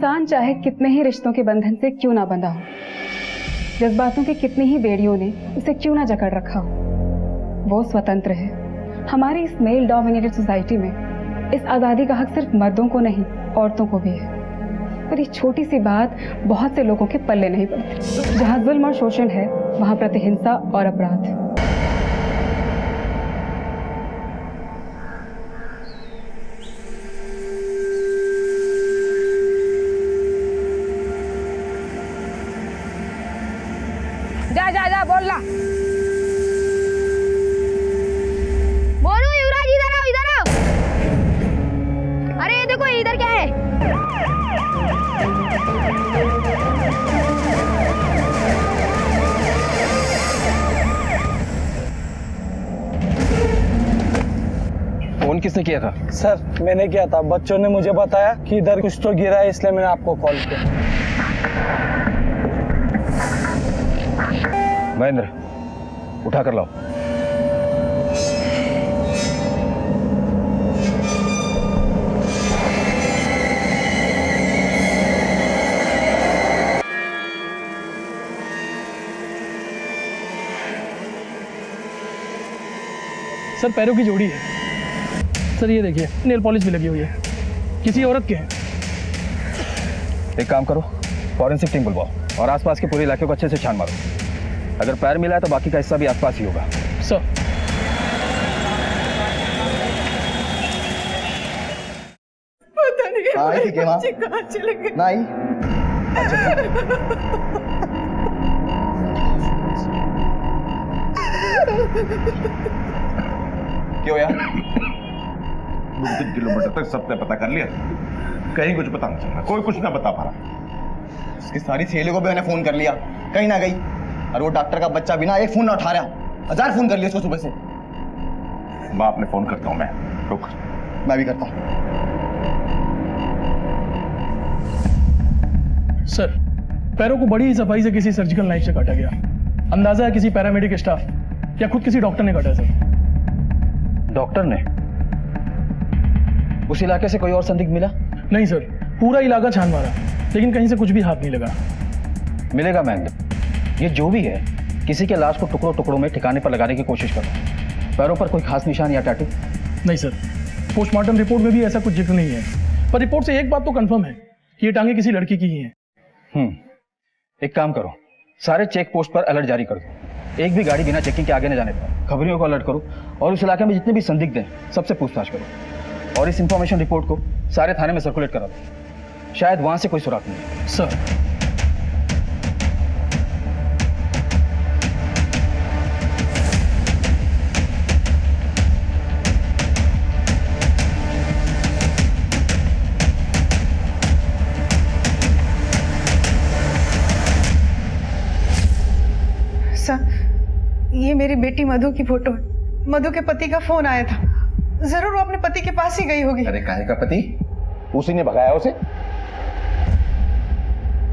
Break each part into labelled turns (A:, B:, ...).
A: इंसान चाहे कितने ही रिश्तों के बंधन से क्यों ना बंधा हो, जज्बातों की कितनी ही बेड़ियों ने उसे क्यों ना जकड़ रखा हो, वो स्वतंत्र है। हमारी इस मेल डोमिनेटेड सोसाइटी में इस आज़ादी का हक सिर्फ मर्दों को नहीं, औरतों को भी है। पर ये छोटी सी बात बहुत से लोगों के पल्ले नहीं पड़ती। जहाँ जुल्म और शोषण है, वहाँ प्रतिहिंसा और अपराध।
B: जा जा जा बोल ला। बोलू युवराज इधर आओ, इधर आओ। अरे ये देखो इधर क्या है।
C: फोन किसने किया था?
D: सर मैंने किया था, बच्चों ने मुझे बताया कि इधर कुछ तो गिरा है, इसलिए मैंने आपको कॉल किया।
C: महेंद्र, उठा कर लाओ।
E: सर पैरों की जोड़ी है। सर ये देखिए, नेल पॉलिश भी लगी हुई है, किसी औरत के हैं।
C: एक काम करो, फॉरेंसिक टीम बुलवाओ और आसपास के पूरे इलाके को अच्छे से छान मारो। अगर पैर मिला है तो बाकी का हिस्सा भी आसपास ही होगा।
E: सर
B: पता नहीं
F: आई थी क्या माँ?
B: कहाँ चले गए।
F: नहीं
G: क्यों यार? 2-3 किलोमीटर तक सबने पता कर लिया, कहीं कुछ पता नहीं चल रहा, कोई कुछ ना बता पा रहा।
F: उसकी सारी सहेलियों को भी मैंने फोन कर लिया, कहीं ना गई। और वो डॉक्टर का बच्चा बिना एक फोन ना उठा रहा, 1000 फोन कर लिया उसको सुबह से।
G: बाप ने फोन करता हूं मैं, रुक।
F: मैं भी करता हूँ।
E: सर पैरों को बड़ी ही सफाई से किसी सर्जिकल नाइफ से काटा गया। अंदाजा है किसी पैरामेडिक स्टाफ या खुद किसी डॉक्टर ने काटा। सर
C: डॉक्टर ने? उस इलाके से कोई और संदिग्ध मिला?
E: नहीं सर, पूरा इलाका छान मारा लेकिन कहीं से कुछ भी हाथ नहीं लगा।
C: मिलेगा महेंद्र, ये जो भी है किसी के लाश को टुकड़ों टुकड़ों में ठिकाने पर लगाने की कोशिश करो। पैरों पर कोई खास निशान या टैटू?
E: नहीं सर, पोस्टमार्टम रिपोर्ट में भी ऐसा कुछ जिक्र नहीं है, पर रिपोर्ट से एक बात तो कंफर्म है कि ये टांगे किसी लड़की की ही हैं।
C: एक काम करो, सारे चेक पोस्ट पर अलर्ट जारी कर दो। एक भी गाड़ी बिना चेकिंग के आगे न जाने पाए। खबरियों को अलर्ट करो और उस इलाके में जितने भी संदिग्ध हैं सबसे पूछताछ करो और इस इंफॉर्मेशन रिपोर्ट को सारे थाने में सर्कुलेट करा दो। शायद वहां से कोई सुराग नहीं।
E: सर
H: ये मेरी बेटी मधु की फोटो है। मधु के पति का फोन आया था, जरूर वो अपने पति के पास ही गई होगी।
G: अरे काहे का पति? उसी ने भगाया उसे,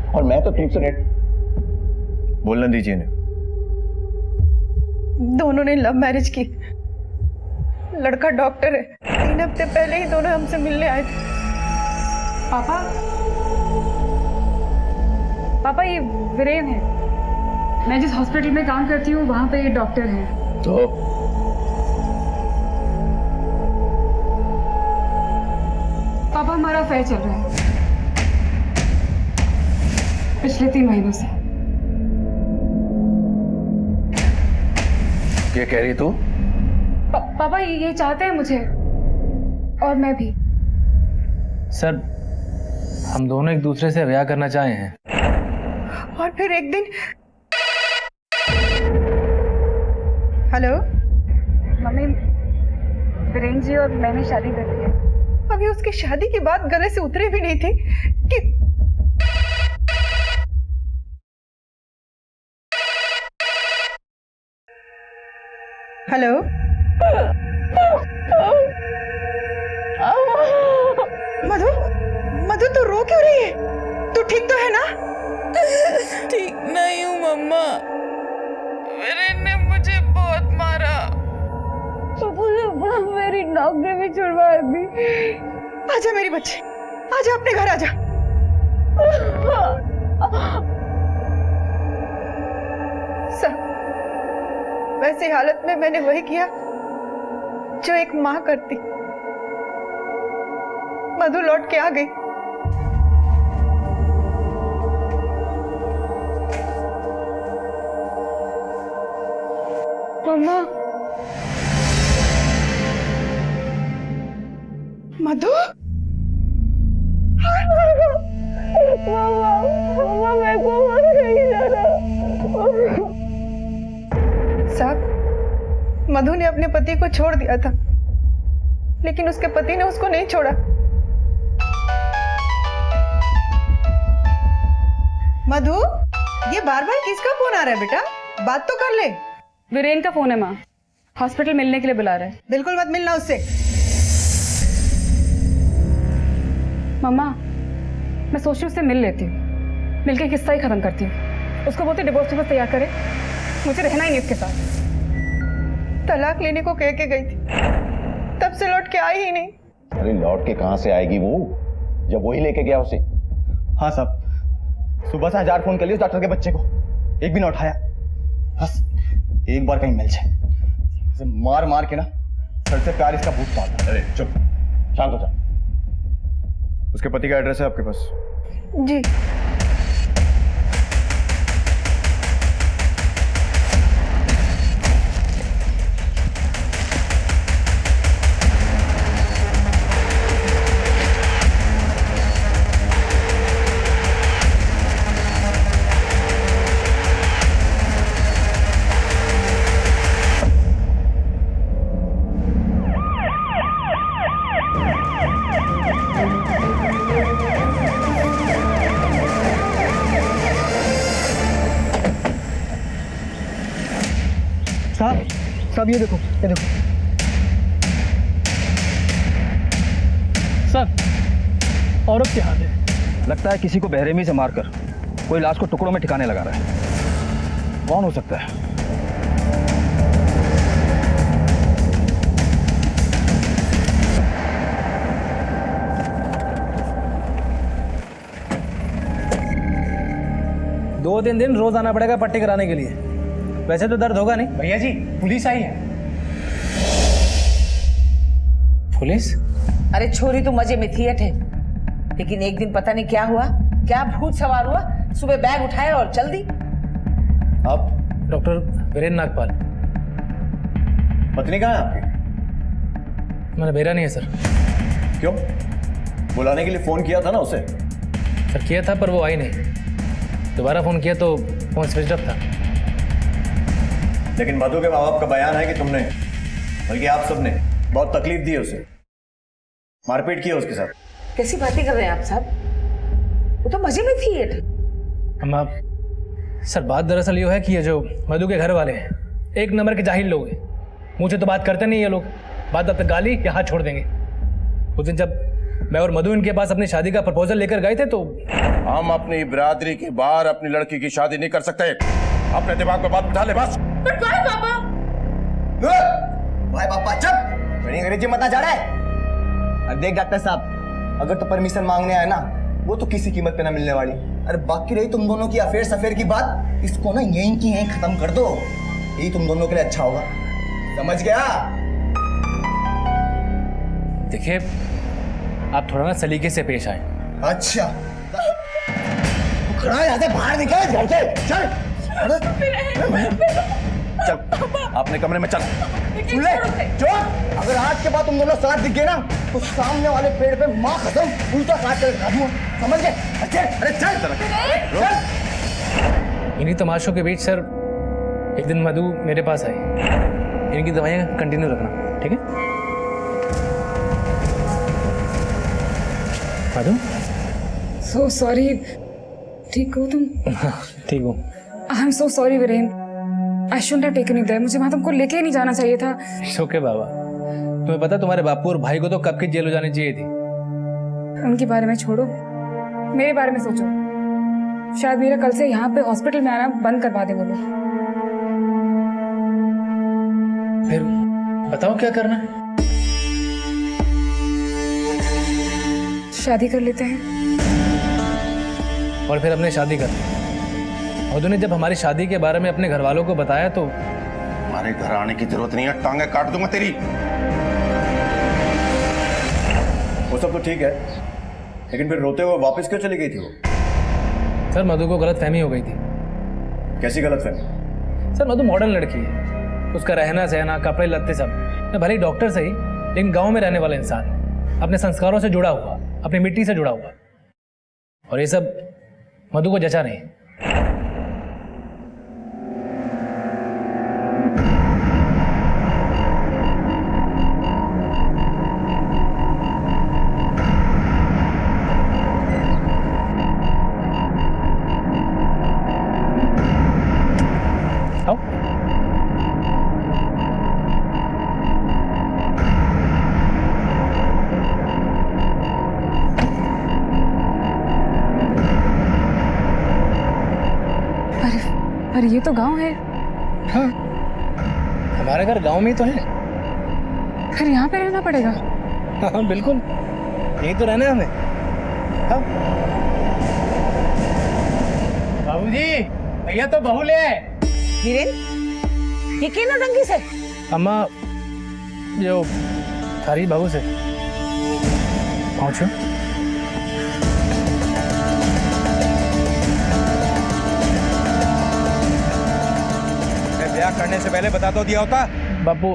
G: और मैं तो ठीक से नेट बोलने दीजिए ने।
H: दोनों ने लव मैरिज की। लड़का डॉक्टर है। 3 हफ्ते पहले ही दोनों हमसे मिलने आए थे।
A: पापा ये वीरेन है। मैं जिस हॉस्पिटल में काम करती हूँ वहां पे ये डॉक्टर है।
G: तो
A: पापा हमारा अफेयर चल रहा है पिछले 3 महीनों से।
G: क्या कह रही तू?
A: पापा ये चाहते हैं मुझे, और मैं भी।
I: सर हम दोनों एक दूसरे से ब्याह करना चाहे हैं।
H: और फिर एक दिन हेलो
A: मम्मी, वीरेन जी और मैंने शादी कर ली है।
H: अभी उसकी शादी की बात गले से उतरे भी नहीं थी कि हेलो मधु, मधु तू रो क्यों रही है? तू ठीक तो है ना?
B: ठीक नहीं हूँ मम्मा, वीरेन ने मुझे बहुत मारा। मेरी नौकरी भी छुड़वा दी।
H: आजा मेरी बच्ची, आजा अपने घर आजा। सर, वैसी हालत में मैंने वही किया जो एक माँ करती। मधु लौट के आ गई।
A: मम्मा,
H: मधु, साहब, मधु ने अपने पति को छोड़ दिया था, लेकिन उसके पति ने उसको नहीं छोड़ा। मधु, ये बार बार किसका फोन आ रहा है बेटा? बात तो कर ले।
A: वीरेन का फोन है माँ, हॉस्पिटल मिलने के लिए बुला रहा है।
H: बिल्कुल मत मिलना उससे।
A: मम्मा, मैं सोच रही हूँ उससे मिल लेती हूँ, मिलके किस्सा ही खत्म करती हूँ। उसको बोलती डिवोर्स पेपर तैयार करे, मुझे रहना ही नहीं इसके साथ।
H: तलाक लेने को कह के गई थी, तब से लौट के आई ही नहीं।
F: अरे लौट के कहां से आएगी वो, जब वही लेके गया उसे। हाँ साहब, सुबह से 1000 फोन कर लिए उस डॉक्टर के बच्चे को, एक भी ना उठाया। बस एक बार कहीं मिल जाए, उसे मार मार के ना सर से प्यार इसका भूत पाता।
G: अरे चुप,
F: शांत हो जा।
C: उसके पति का एड्रेस है आपके पास?
H: जी।
C: साहब ये देखो, ये देखो।
E: सर, औरत के हाथ है।
C: लगता है किसी को बेरहमी से मारकर कोई लाश को टुकड़ों में ठिकाने लगा रहा है। कौन हो सकता है?
I: दो तीन दिन रोज आना पड़ेगा पट्टी कराने के लिए। वैसे तो दर्द होगा नहीं।
J: भैया जी, पुलिस आई है।
I: पुलिस?
K: अरे छोरी तो मजे में थी अठे, लेकिन एक दिन पता नहीं क्या हुआ, क्या भूत सवार हुआ, सुबह बैग उठाया और चल दी।
F: आप
I: डॉक्टर वीरेन नागपाल।
F: पत्नी कहाँ है आपकी?
I: मैंने भेजा नहीं है सर।
F: क्यों? बुलाने के लिए फोन किया था ना उसे।
I: सर किया था पर वो आई नहीं, दोबारा फोन किया तो फोन स्विच ऑफ था।
F: लेकिन मधु के माँ बाप का बयान है कि तुमने, बल्कि आप सबने बहुत तकलीफ दी है उसे, मारपीट की है उसके साथ।
K: कैसी बातें कर रहे हैं आप साहब? वो तो मजे में थी ये।
I: अम्मा, सर बात दरअसल ये है कि ये जो मधु के घर वाले हैं एक नंबर के जाहिल लोग हैं। मुझे तो बात करते नहीं ये लोग, बात तक गाली या हाथ छोड़ देंगे। उस दिन जब मैं और मधु इनके पास अपनी शादी का प्रपोजल लेकर गए थे तो
G: हम अपनी बिरादरी के बाहर अपनी लड़की की शादी नहीं कर सकते। अपने दिमाग में बात बिठा ले बस।
F: भाई पापा चुप, मेरी अंग्रेजी मत जा रहा है। अब देख डॉक्टर साहब, अगर तो परमिशन मांगने आए ना, वो तो किसी कीमत पे ना मिलने वाली। अरे बाकी रही तुम दोनों की अफेयर सफेयर की बात, इसको ना यहीं की यहीं खत्म कर दो, यही तुम दोनों के लिए अच्छा होगा। समझ गया?
I: देखिए आप थोड़ा ना सलीके से पेश आए।
F: अच्छा खड़ा यहाँ से बाहर निकल घर से, चल
G: चल अपने कमरे में चल।
F: सुन ले, चुप। अगर आज के बाद तुम दोनों साथ दिख गए ना तो सामने वाले पेड़ पे माँ खत्म उल्टा काट कर खा दूंगा। समझ गए? अच्छे, अरे चल चल।
I: इन्हीं तमाशों के बीच सर एक दिन मधु मेरे पास आई। इनकी दवाइयाँ कंटिन्यू रखना, ठीक है? Madhu,
A: so sorry. ठीक हो तुम?
I: ठीक हूँ।
A: I am so sorry Viren, I shouldn't have taken you there. मुझे वहां तुमको लेके ही नहीं जाना चाहिए था।
I: ओके बाबा, तुम्हें पता तुम्हारे बापू और भाई को तो कब की जेल हो जानी चाहिए थी।
A: उनके बारे में छोड़ो, मेरे बारे में सोचो। शायद मेरा कल से यहाँ पे हॉस्पिटल में आना बंद करवा दे वो लोग।
I: फिर बताओ क्या करना है?
A: शादी कर लेते हैं।
I: और फिर हमने शादी कर ली। मधु ने जब हमारी शादी के बारे में अपने घर वालों को बताया तो
G: हमारे घर आने की जरूरत नहीं है, टांगे काट दूंगा तेरी।
F: वो सब तो ठीक है, लेकिन फिर रोते हुए वापस क्यों चली गई थी वो?
I: सर मधु को गलतफहमी हो गई थी।
F: कैसी गलतफहमी?
I: सर मधु मॉडर्न लड़की है, उसका रहना सहना कपड़े लत्ते सब, भले ही डॉक्टर सही लेकिन गांव में रहने वाला इंसान है, अपने संस्कारों से जुड़ा हुआ, अपनी मिट्टी से जुड़ा हुआ, और ये सब मधु को जचा नहीं।
A: पर ये तो गांव है।
I: हाँ, हमारा घर गांव में ही तो है।
A: फिर यहाँ पे रहना पड़ेगा।
I: हाँ बिल्कुल, यही तो रहना है हमें। हाँ। बाबूजी, भैया तो बहू ले आए।
K: वीरेन, ये क्या नौटंकी से?
I: अम्मा, जो थारी बहू से पहुंचो।
C: ब्याह करने से पहले बता तो दिया होता।
I: बापू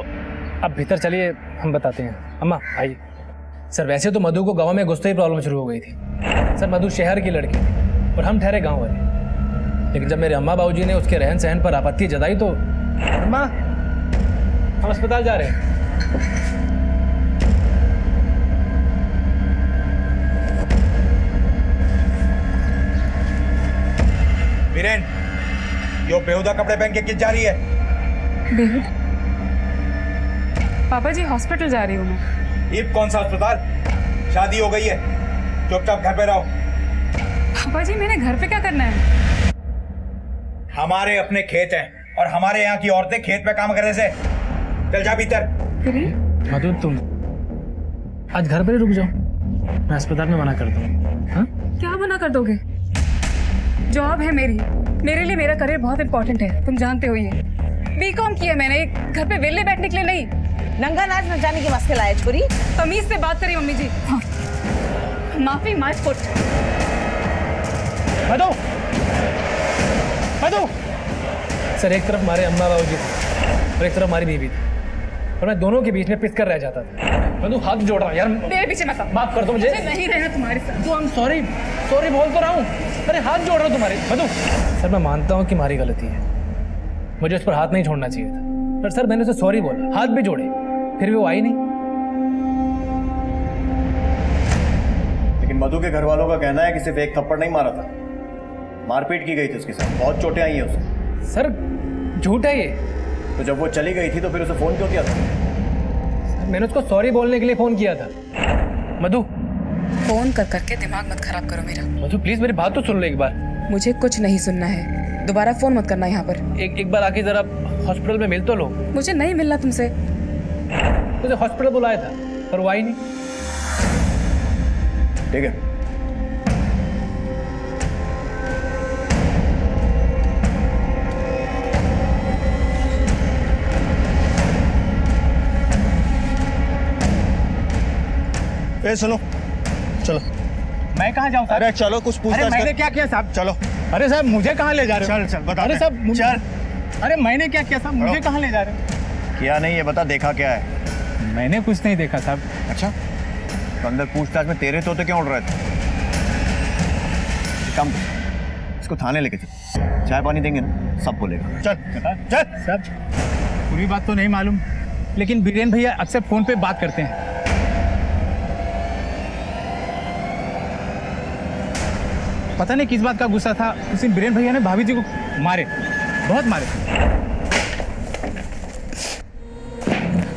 I: अब भीतर चलिए, हम बताते हैं। अम्मा आइए। सर वैसे तो मधु को गांव में घुसते ही प्रॉब्लम शुरू हो गई थी। सर मधु शहर की लड़की थी और हम ठहरे गांव वाले, लेकिन जब मेरे अम्मा बाबूजी ने उसके रहन सहन पर आपत्ति जताई तो अम्मा हम अस्पताल जा रहे हैं।
C: वीरेन, यो बेहुदा कपड़े पहन के किस जा रही है?
A: बेहुद? पापा जी हॉस्पिटल जा रही हूँ मैं।
C: ये कौन सा अस्पताल? शादी हो गई है, चुपचाप घर पे रहो।
A: पापा जी मैंने घर पे क्या करना है?
C: हमारे अपने खेत हैं और हमारे यहाँ की औरतें खेत पे काम करने से। चल जा भीतर।
I: मधु तुम आज घर पर ही रुक जाओ, मैं अस्पताल में मना कर दूंगी। हाँ?
A: क्या मना कर दोगे? जॉब है मेरी, मेरे लिए मेरा करियर बहुत इंपॉर्टेंट है, तुम जानते हो ये। बीकॉम किया मैंने, घर पे वेले बैठने के लिए नहीं।
K: नंगा नाच नचाने के वास्ते लाए छोरी।
A: तमीज से बात करी मम्मी जी। हाँ। माफी my foot.
I: Madhu, Madhu. Sir एक तरफ हमारे अम्मा बाबूजी थे और एक तरफ हमारी बीवी थी, और मैं दोनों के बीच में पिस कर रह जाता था। मधु हाथ जोड़ रहा हूँ यार,
A: मेरे पीछे मत
I: माफ कर दो मुझे।
A: नहीं रहना तुम्हारे साथ।
I: तो हम सॉरी सॉरी बोल तो रहा हूँ, अरे हाथ जोड़ रहा हूँ तुम्हारे। मधु सर मैं मानता हूँ कि हमारी गलती है, मुझे उस पर हाथ नहीं छोड़ना चाहिए था, पर सर मैंने उसे सॉरी बोला, हाथ भी जोड़े, फिर भी वो आई नहीं।
F: लेकिन मधु के घर वालों का कहना है कि सिर्फ एक थप्पड़ नहीं मारा था, मारपीट की गई थी उसके साथ, बहुत चोटें आई हैं उसे।
I: सर झूठ है ये।
F: तो जब वो चली गई थी तो फिर उसे फोन क्यों किया था?
I: सर मैंने उसको सॉरी बोलने के लिए फोन किया था। मधु
A: फोन कर करके दिमाग मत खराब करो मेरा।
I: मधु प्लीज मेरी बात तो सुन लो एक बार।
A: मुझे कुछ नहीं सुनना है, दोबारा फोन मत करना यहाँ पर।
I: एक बार आके जरा हॉस्पिटल में मिल तो लो।
A: मुझे नहीं मिलना तुमसे।
I: मुझे हॉस्पिटल बुलाया था पर वो आई नहीं।
F: ठीक है,
C: ए सुनो, चलो।
E: मैं कहाँ जाऊँ?
C: अरे चलो, कुछ पूछताछ
E: मैंने
C: कर।
E: क्या किया साहब?
C: चलो।
E: अरे साहब मुझे कहाँ ले जा रहे हो?
C: चल चल बता।
E: अरे साहब
C: चल।
E: अरे मैंने क्या किया साहब? मुझे कहाँ ले जा रहे हो?
F: किया नहीं है, बता देखा क्या है?
E: मैंने कुछ नहीं देखा साहब।
F: अच्छा, तो अंदर पूछताछ में तेरे तोते क्यों उड़ रहे थे? कम, इसको थाने लेके चल, चाय पानी देंगे ना, सब बोलेगा। चल चल।
E: साहब पूरी बात तो नहीं मालूम, लेकिन बीरेन भैया अक्सर फोन पे बात करते हैं। पता नहीं किस बात का गुस्सा था, उस दिन बीरेन भैया ने भाभी जी को मारे, बहुत मारे।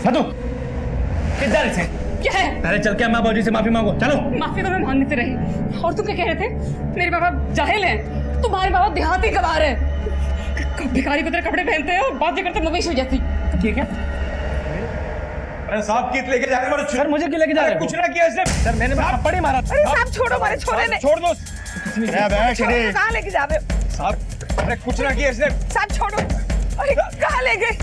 E: मधु किस जा रहे थे?
A: क्या है?
I: अरे चल के अम्मा बाबूजी से माफी मांगो, चलो।
A: माफी तो मैं मांगने से रही, और तुम क्या कह रहे थे? मेरे पापा जाहिल हैं, तुम्हारे पापा देहाती गवार है, भिखारी की तरह कपड़े पहनते हैं और बातें करते मवेशी जैसी।
I: ठीक है।
C: अरे साहब कित लेके जा रहे हो?
I: सर मुझे क्यों लेके जा रहे हो?
C: कुछ ना किया इसने।
I: सर मैंने थप्पड़ ही मारा था।
K: अरे साहब छोड़ो, हमारे छोरे ने।
C: छोड़ दो।
F: बैठ रे।
H: कहाँ लेके जा रहे हो?
F: साहब अरे कुछ ना किया इसने।
H: साहब छोड़ो। अरे कहाँ ले गए?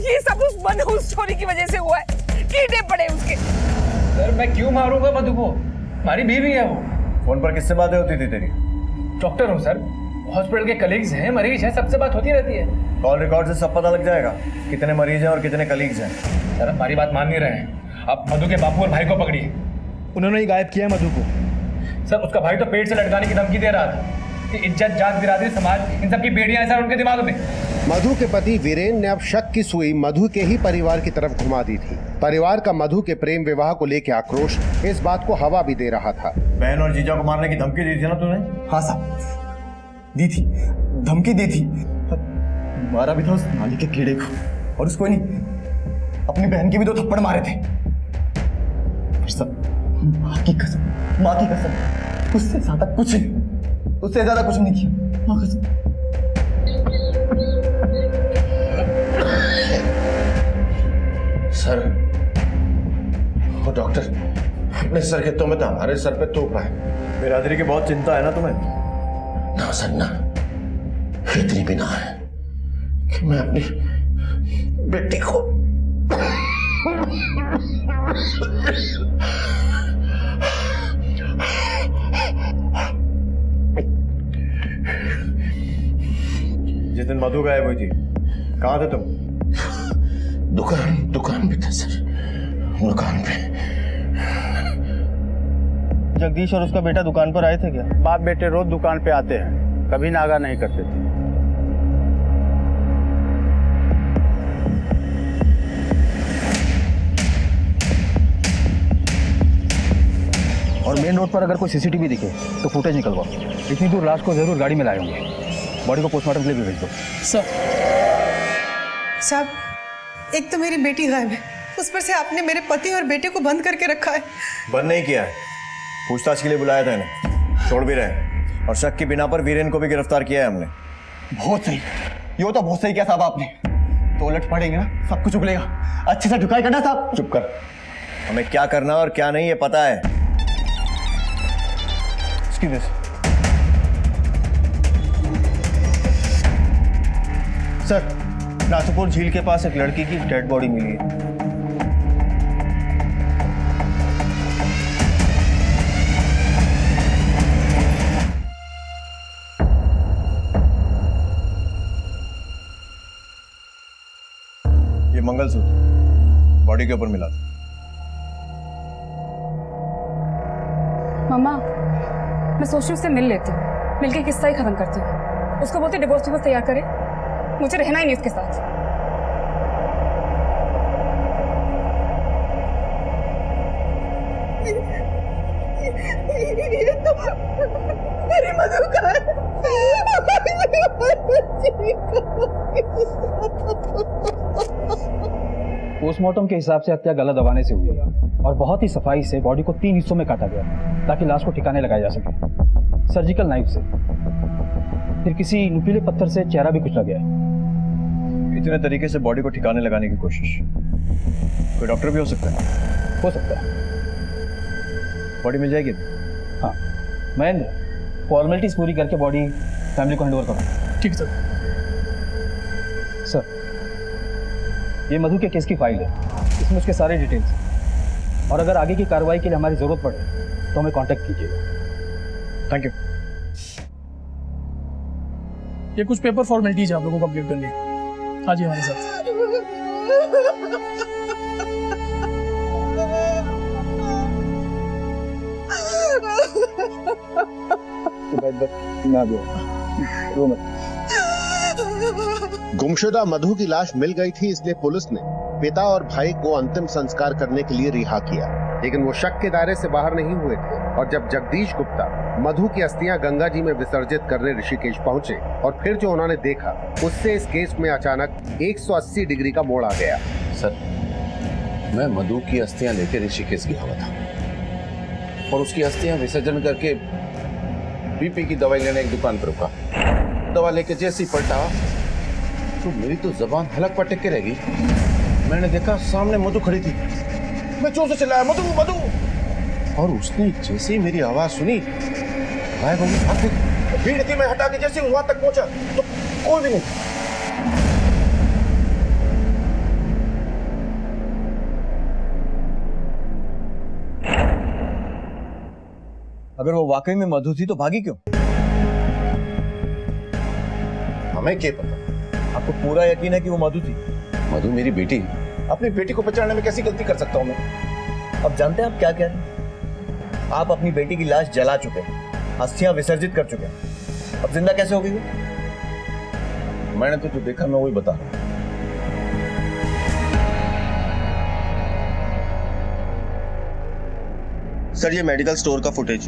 H: ये सब उस मनहूस छोरी की वजह से हुआ है। कीड़े पड़े उसके।
I: सर मैं क्यों मारूंगा मधु को? हमारी बीवी है वो।
F: फोन पर किससे बातें होती थी तेरी?
I: डॉक्टर हूँ सर, हॉस्पिटल के कलीग्स हैं, मरीज हैं, सबसे बात होती रहती है।
F: कॉल रिकॉर्ड से सब पता लग जाएगा कितने मरीज हैं और कितने कलीग्स हैं।
I: सर हमारी बात मान नहीं रहे हैं। आप मधु के बापू और भाई को पकड़िए।
C: उन्होंने ही गायब किया मधु को।
I: सर उसका भाई तो पेट से लटकाने की धमकी दे रहा था कि इज्जत, जात, बिरादरी, समाज इन सब की बेड़ियां हैं सर उनके दिमाग में।
J: मधु के पति वीरेन ने अब शक की सुई मधु के ही परिवार की तरफ घुमा दी थी। परिवार का मधु के प्रेम विवाह को लेकर आक्रोश इस बात को हवा भी दे रहा था।
F: बहन और जीजा को मारने की धमकी दी थी ना तूने? हाँ साहब दी थी, धमकी दी थी। मारा भी था उस नाली के कीड़े को, और उसको नहीं अपनी बहन के भी 2 थप्पड़ मारे थे। माँ की कसम, माँ की कसम, उससे ज्यादा कुछ नहीं, उससे ज्यादा कुछ नहीं किया, माँ कसम।
G: सर वो डॉक्टर अपने सर के तो में तो हमारे सर पे तोप रहा है।
F: बिरादरी की बहुत चिंता है ना तुम्हें?
G: ना सर ना, इतनी भी ना है कि मैं अपनी बेटी को
F: जिस दिन मधु गायब हुई थी कहाँ थे तुम?
G: दुकान पे था सर, दुकान पे।
C: जगदीश और उसका बेटा दुकान पर आए थे क्या?
D: बाप बेटे रोज दुकान पे आते हैं, कभी नागा नहीं करते थे।
C: और मेन रोड पर अगर कोई सीसीटीवी दिखे तो फुटेज निकलवाओ। इतनी दूर लाश को जरूर गाड़ी में लाए होंगे। बॉडी को पोस्टमार्टम के लिए भी भेज दो।
H: साहब एक तो मेरी बेटी गायब है, उस पर से आपने मेरे पति और बेटे को बंद करके रखा है।
F: बंद नहीं किया है, पूछताछ के लिए बुलाया था इन्हें, छोड़ भी रहे, और शक की बिना पर वीरेन को भी गिरफ्तार किया है हमने। बहुत सही, ये तो बहुत सही किया साहब आपने। तो उलट पड़ेंगे ना सब कुछ उगलेगा, अच्छे से झुकाई करना साहब। चुप कर, हमें क्या करना और क्या नहीं ये पता है। सर नाथुपुर झील के पास एक लड़की की डेड बॉडी मिली है। ये मंगलसूत्र बॉडी के ऊपर मिला था।
A: मम्मा मैं सोच रही हूँ उससे मिल लेती हूँ, मिलके किस्सा ही खत्म करती हूँ। उसको बोलती डिवोर्स पेपर्स तैयार करे, मुझे रहना ही नहीं उसके साथ।
H: ये तो मेरी मधु का है।
C: पोस्टमार्टम के हिसाब से हत्या गला दबाने से हुई है और बहुत ही सफाई से बॉडी को 3 हिस्सों में काटा गया ताकि लाश को ठिकाने लगाया जा सके। सर्जिकल नाइफ से, फिर किसी नुकीले पत्थर से चेहरा भी कुचला गया है।
F: इतने तरीके से बॉडी को ठिकाने लगाने की कोशिश, कोई डॉक्टर भी हो सकता है?
C: हो सकता है।
F: बॉडी मिल जाएगी?
C: हाँ महेंद्र, फॉर्मेलिटीज पूरी करके बॉडी फैमिली को हैंड ओवर करो।
E: ठीक सर।
C: सर ये मधु के केस की फाइल है, इसमें उसके सारे डिटेल्स, और अगर आगे की कार्रवाई के लिए हमारी जरूरत पड़े तो हमें कांटेक्ट कीजिएगा।
F: Thank you.
E: ये कुछ पेपर फॉर्मेलिटीज आप लोगों को कंप्लीट करनी है। आज हमारे साथ
J: गुमशुदा मधु की लाश मिल गई थी, इसलिए पुलिस ने पिता और भाई को अंतिम संस्कार करने के लिए रिहा किया, लेकिन वो शक के दायरे से बाहर नहीं हुए थे। और जब जगदीश गुप्ता मधु की अस्थियां गंगा जी में विसर्जित करने ऋषिकेश पहुंचे और फिर जो उन्होंने देखा, उससे इस केस में अचानक 180 डिग्री का मोड़ आ गया।
G: सर मैं मधु की अस्थियां लेकर ऋषिकेश गया हुआ था और उसकी अस्थियां विसर्जन करके बीपी की दवाई लेने एक दुकान पर रुका। दवा लेके जैसे ही पलटा तो मेरी तो जबान हलक पर टिक के रह गई। मैंने देखा सामने मधु खड़ी थी। मैं जोर से चिल्लाया, मधु मधु, और उसने जैसे ही मेरी आवाज सुनी गायब होगी। भाग गई। भीड़ थी, मैं हटा के जैसे वहां तक पहुंचा तो कोई भी नहीं।
F: अगर वो वाकई में मधु थी तो भागी क्यों?
G: हमें क्या पता?
F: आपको पूरा यकीन है कि वो मधु थी?
G: मधु मेरी बेटी, अपनी बेटी को पहचानने में कैसी गलती कर सकता हूं मैं?
F: अब जानते हैं आप क्या कह रहे हैं? आप अपनी बेटी की लाश जला चुके हैं, अस्थियां विसर्जित कर चुके हैं। अब जिंदा कैसे हो गई वो?
G: मैंने तो जो देखा मैं वही बता रहा हूं।
F: सर ये मेडिकल स्टोर का फुटेज।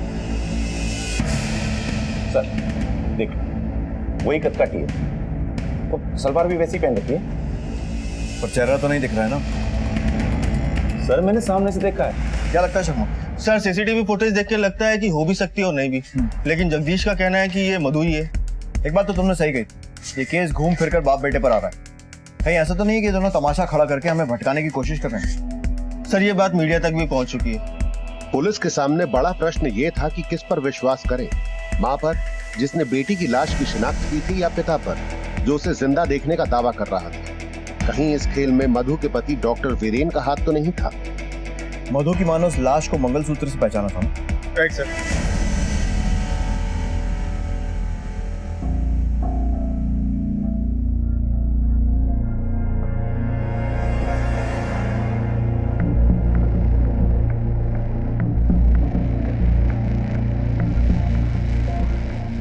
G: सर देख, वही कद काटी है, तो सलवार भी वैसी पहन रखी है,
F: पर चेहरा तो नहीं दिख रहा है ना?
G: सर मैंने सामने से देखा है।
F: क्या लगता है शर्मा?
L: सर सीसीटीवी फुटेज देख के लगता है कि हो भी सकती है और नहीं भी, लेकिन जगदीश का कहना है कि ये मधु ही है।
F: एक बात तो तुमने सही कही, ये केस घूम फिर कर बाप बेटे पर आ रहा है। कहीं ऐसा तो नहीं है कि दोनों तमाशा खड़ा करके हमें भटकाने की कोशिश कर रहे हैं?
L: सर ये बात मीडिया तक भी पहुंच चुकी है।
J: पुलिस के सामने बड़ा प्रश्न ये था कि किस पर विश्वास करें, मां पर जिसने बेटी की लाश की शिनाख्त की थी, या पिता पर जो उसे जिंदा देखने का दावा कर रहा था। कहीं इस खेल में मधु के पति डॉक्टर वीरेन का हाथ तो नहीं था?
F: मधु की मानो उस लाश को मंगलसूत्र से पहचाना था ना?
L: Right sir.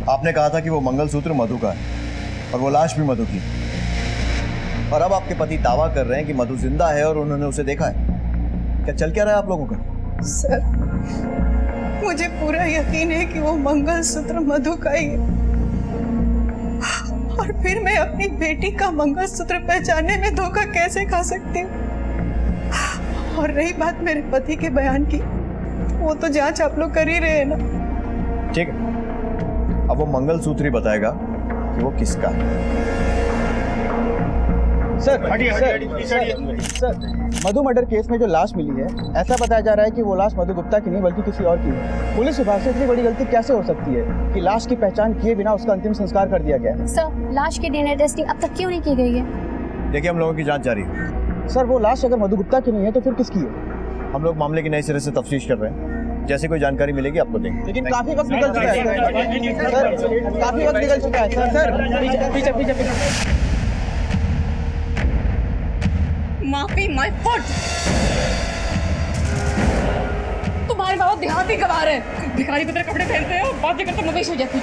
F: आपने कहा था कि वो मंगलसूत्र मधु का है और वो लाश भी मधु की, और अब आपके पति दावा कर रहे हैं कि मधु जिंदा है और उन्होंने उसे देखा है। क्या चल क्या रहा है आप लोगों का?
H: सर मुझे पूरा यकीन है कि वो मंगलसूत्र मधु का ही है, और फिर मैं अपनी बेटी का मंगलसूत्र पहचानने में धोखा कैसे खा सकती हूँ? और रही बात मेरे पति के बयान की, वो तो जांच आप लोग कर ही रहे हैं ना।
F: ठीक है, अब वो मंगलसूत्र ही बताएगा कि वो किसका है।
C: सर मधु मर्डर केस में जो लाश मिली है, ऐसा बताया जा रहा है कि वो लाश मधु गुप्ता की नहीं बल्कि किसी और की है। पुलिस विभाग से इतनी बड़ी गलती कैसे हो सकती है कि लाश की पहचान किए बिना उसका अंतिम संस्कार कर दिया गया है?
B: सर लाश की डीएनए टेस्टिंग अब तक क्यों नहीं की गई है?
F: देखिए हम लोगों की जांच जारी है।
C: सर वो लाश अगर मधु गुप्ता की नहीं है तो फिर किसकी है?
F: हम लोग मामले की नए सिरे से तफ्तीश कर रहे हैं, जैसे कोई जानकारी मिलेगी आपको देंगे।
C: लेकिन काफी वक्त निकल चुका है सर, काफी वक्त निकल चुका है सर। पीछे
H: माफी माय फुट। तुम्हारे बाबा देहाती गवार है, भिखारी की तरह कपड़े पहनते हैं और बातें करते मवेशी हो जाती।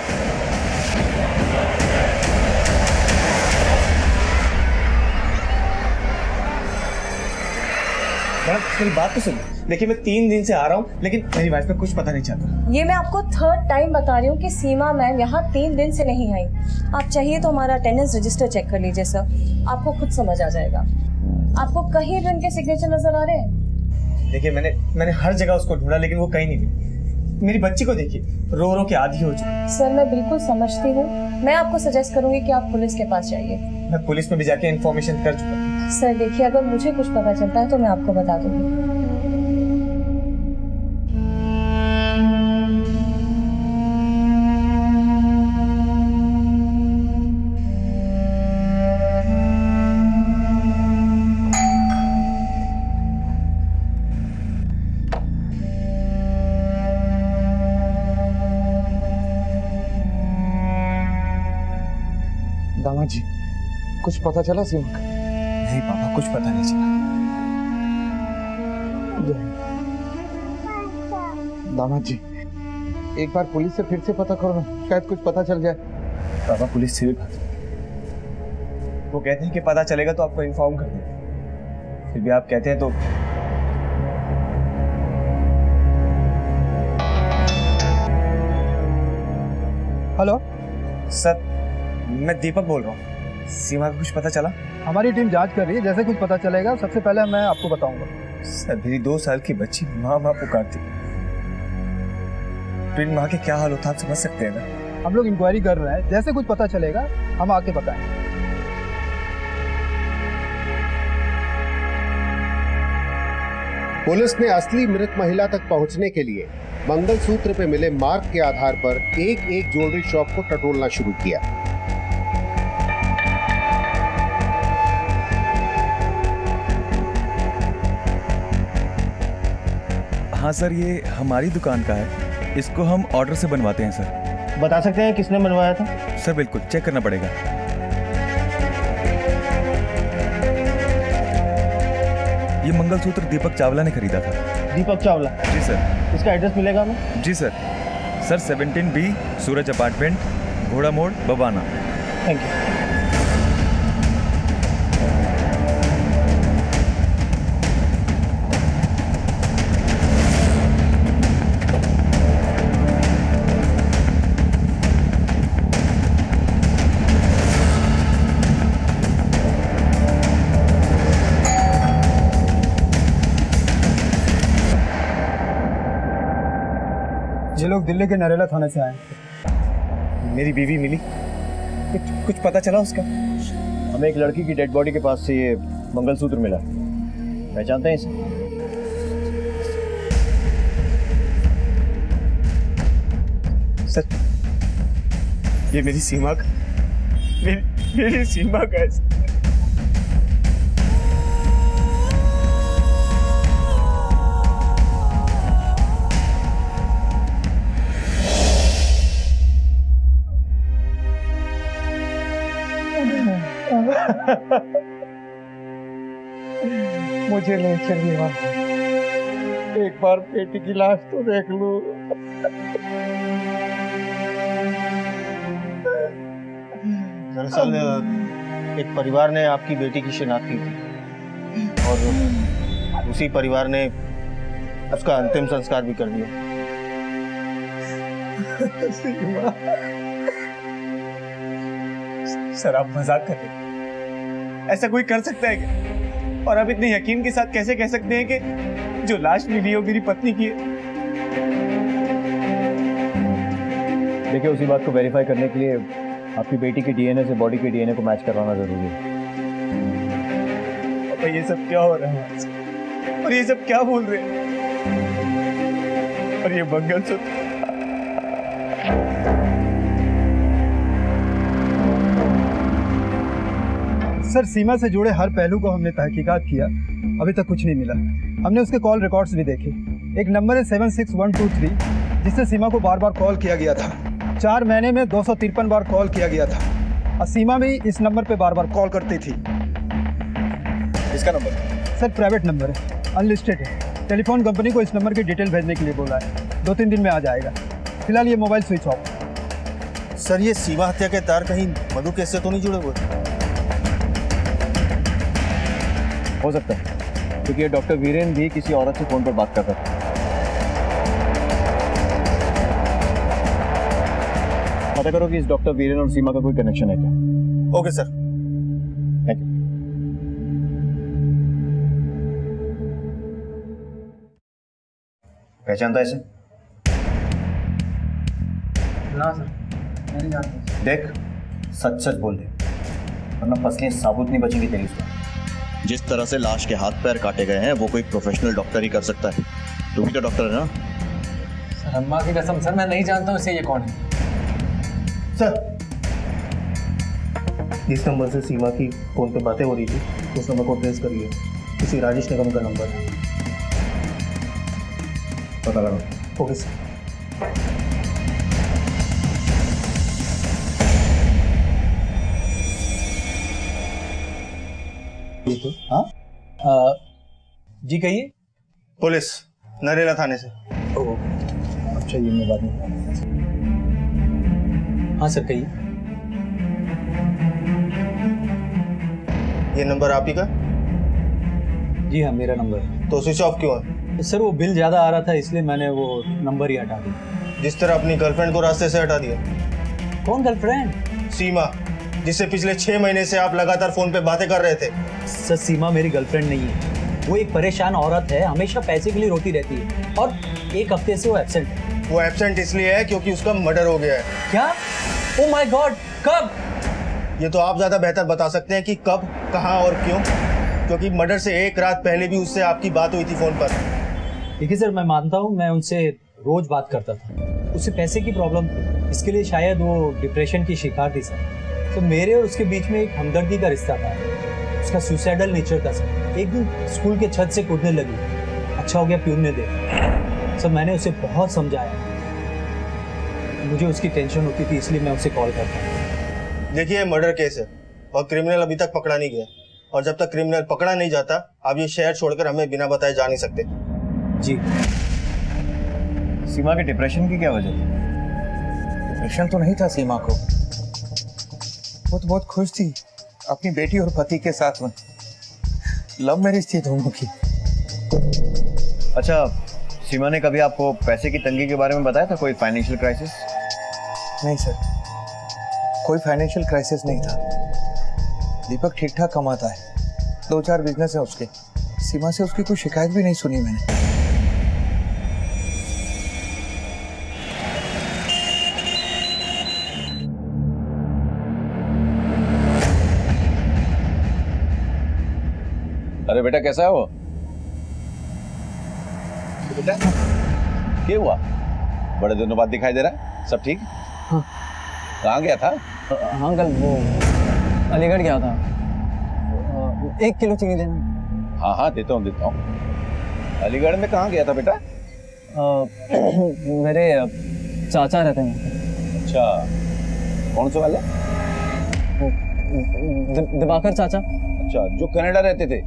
F: मेरी बात तो सुनिए। देखिए मैं 3 दिन से आ रहा हूँ, लेकिन मेरी वाइफ को कुछ पता नहीं चलता।
M: ये मैं आपको 3rd टाइम बता रही हूँ कि सीमा मैम यहाँ 3 दिन से नहीं आई। आप चाहिए तो हमारा अटेंडेंस रजिस्टर चेक कर लीजिए सर, आपको खुद समझ आ जाएगा। आपको कहीं भी उनके सिग्नेचर नजर आ रहे हैं?
F: देखिए मैंने हर जगह उसको ढूंढा, लेकिन वो कहीं नहीं मिली। मेरी बच्ची को देखिए, रो रो के आधी हो चुकी।
M: सर मैं बिल्कुल समझती हूँ, मैं आपको सजेस्ट करूंगी कि आप पुलिस के पास जाइए।
F: मैं पुलिस में भी जाके इन्फॉर्मेशन कर चुका हूँ।
M: सर देखिए, अगर मुझे कुछ पता चलता है तो मैं आपको बता दूंगी।
C: दामाद जी कुछ पता चला सीमा का?
F: नहीं पापा, कुछ पता नहीं चला।
C: दामाद जी एक बार पुलिस से फिर से पता करो ना, शायद कुछ पता चल जाए।
F: पापा पुलिस से भी बात, वो कहते हैं कि पता चलेगा तो आपको इन्फॉर्म कर देंगे, फिर भी आप कहते हैं तो।
C: हेलो
F: सर, मैं दीपक बोल रहा हूँ। सीमा का कुछ पता चला?
C: हमारी टीम जांच कर रही है, जैसे कुछ पता चलेगा सबसे पहले मैं आपको बताऊंगा।
F: सर मेरी 2 साल की बच्ची माँ माँ पुकारती, फिर माँ के क्या हाल होता आप समझ सकते हैं ना।
C: हम लोग इंक्वायरी कर रहे हैं, जैसे कुछ पता चलेगा हम आके बताएंगे।
J: पुलिस ने असली मृत महिला तक पहुंचने के लिए मंगलसूत्र पे मिले मार्क के आधार पर एक एक ज्वेलरी शॉप को टटोलना शुरू किया।
C: हाँ सर, ये हमारी दुकान का है। इसको हम ऑर्डर से बनवाते हैं सर।
L: बता सकते हैं किसने बनवाया था?
C: सर बिल्कुल, चेक करना पड़ेगा। ये मंगलसूत्र दीपक चावला ने खरीदा था।
L: दीपक चावला?
C: जी सर।
L: इसका एड्रेस मिलेगा हमें?
C: जी सर। सर 17B सूरज अपार्टमेंट, घोड़ा मोड़, बबाना।
L: Thank you.
D: ये लोग दिल्ली के नरेला थाने से आए।
L: मेरी बीवी मिली? कुछ पता चला उसका? हमें एक लड़की की डेड बॉडी के पास से ये मंगलसूत्र मिला। पहचानते हैं इसे? सर, ये मेरी सीमा का मेरी सीमा का है।
D: मुझे ले चलिए वहाँ, एक बार बेटी की लाश तो देख लो।
L: दरअसल एक परिवार ने आपकी बेटी की शिनाख्त की थी और उसी परिवार ने उसका अंतिम संस्कार भी कर दिया।
N: सर आप मजाक कर रहे हैं? ऐसा कोई कर सकता है क्या? और आप इतने यकीन के साथ कैसे कह सकते हैं कि जो लाश मिली है वो मेरी पत्नी की है?
L: देखिए, उसी बात को वेरीफाई करने के लिए आपकी बेटी की डीएनए से बॉडी के डीएनए को मैच करवाना जरूरी है।
N: अब ये सब क्या हो रहा है और ये सब क्या बोल रहे हैं? और ये मंगलसूत्र
D: सर, सीमा से जुड़े हर पहलू को हमने तहकीकात किया, अभी तक कुछ नहीं मिला। हमने उसके कॉल रिकॉर्ड्स भी देखे। एक नंबर है 76123 जिससे सीमा को बार बार कॉल किया गया था। 4 महीने में 253 बार कॉल किया गया था और सीमा भी इस नंबर पे बार बार कॉल करती थी।
N: इसका नंबर?
D: सर प्राइवेट नंबर है, अनलिस्टेड है। टेलीफोन कंपनी को इस नंबर की डिटेल भेजने के लिए बोला है। 2-3 दिन में आ जाएगा। फिलहाल ये मोबाइल स्विच ऑफ।
L: सर, ये सीमा हत्या के तार कहीं मधु केस से तो नहीं जुड़े हुए?
C: हो सकता है, क्योंकि ये डॉक्टर वीरेन भी किसी औरत से फोन पर बात कर रहा था। पता करो कि इस डॉक्टर वीरेन और सीमा का कोई कनेक्शन है क्या।
L: Okay sir,
C: thank you.
L: पहचानता है इसे?
N: ना सर, नहीं जानता।
L: देख, सच सच बोल दे, वरना फसलें साबुत नहीं बचेंगी तेरी।
O: जिस तरह से लाश के हाथ पैर काटे गए हैं वो कोई प्रोफेशनल डॉक्टर ही कर सकता है। तू भी तो डॉक्टर है ना?
I: सर अम्मा की कसम सर, मैं नहीं जानता हूँ इसे ये कौन है।
L: सर, जिस नंबर से सीमा की फोन पे बातें हो रही थी उस नंबर को ट्रेस करिए। किसी राजेश निगम का नंबर है, पता लगा। Okay sir.
N: हाँ जी कहिए।
L: पुलिस नरेला थाने से।
N: अच्छा, ये मैं बात नहीं। हाँ सर कहिए।
L: ये नंबर आप ही का?
N: जी हाँ, मेरा नंबर है।
L: तो स्विच ऑफ क्यों है?
N: सर वो बिल ज्यादा आ रहा था इसलिए मैंने वो नंबर ही हटा दिया।
L: जिस तरह अपनी गर्लफ्रेंड को रास्ते से हटा दिया।
N: कौन गर्लफ्रेंड?
L: सीमा, जिससे पिछले 6 महीने से आप लगातार फोन पे बातें कर रहे थे।
N: सर सीमा मेरी गर्लफ्रेंड नहीं है, वो एक परेशान औरत है, हमेशा पैसे के लिए रोती रहती है और 1 हफ्ते से वो एब्सेंट है।
L: वो एब्सेंट इसलिए है क्योंकि उसका मर्डर हो गया है।
N: क्या? ओह माय गॉड, कब?
L: ये तो आप ज्यादा बेहतर बता सकते हैं कि कब, कहां और क्यों, क्योंकि मर्डर से 1 रात पहले भी उससे आपकी बात हुई थी फोन पर।
N: ठीक है सर, मैं मानता हूँ, मैं उनसे
P: रोज बात करता था। उसे पैसे की प्रॉब्लम थी, इसके लिए शायद वो डिप्रेशन की शिकार थी सर। तो मेरे और उसके बीच में एक हमदर्दी का रिश्ता था। उसका सुसाइडल नेचर था सर। एक दिन स्कूल के छत से कूदने लगी। अच्छा हो गया प्यून ने देखा। सर मैंने उसे बहुत समझाया। मुझे उसकी टेंशन होती थी, इसलिए मैं उसे कॉल करता।
O: देखिए मर्डर केस है और क्रिमिनल अभी तक पकड़ा नहीं गया, और जब तक क्रिमिनल पकड़ा नहीं जाता आप ये शहर छोड़कर हमें बिना बताए जा नहीं सकते।
P: जी।
L: सीमा के डिप्रेशन की क्या वजह थी?
Q: डिप्रेशन तो नहीं था सीमा को, वो तो बहुत खुश थी अपनी बेटी और पति के साथ में। लव मैरिज थी दोनों की।
L: अच्छा, सीमा ने कभी आपको पैसे की तंगी के बारे में बताया था? कोई फाइनेंशियल क्राइसिस?
Q: नहीं सर, कोई फाइनेंशियल क्राइसिस नहीं था। दीपक ठीक ठाक कमाता है, 2-4 बिजनेस है उसके। सीमा से उसकी कोई शिकायत भी नहीं सुनी मैंने।
G: अरे बेटा कैसा है वो? बेटा क्या हुआ? बड़े दिनों बाद दिखाई दे रहा है। सब ठीक?
R: हाँ।
G: कहाँ गया था?
R: हाँ अंकल, वो अलीगढ़ गया था। 1 किलो चीनी देना।
G: हाँ हाँ देता हूँ। अलीगढ़ में कहाँ गया था बेटा?
R: मेरे चाचा रहते हैं।
G: अच्छा, कौन से वाले?
R: दिवाकर चाचा।
G: अच्छा, जो कनाडा रहते थे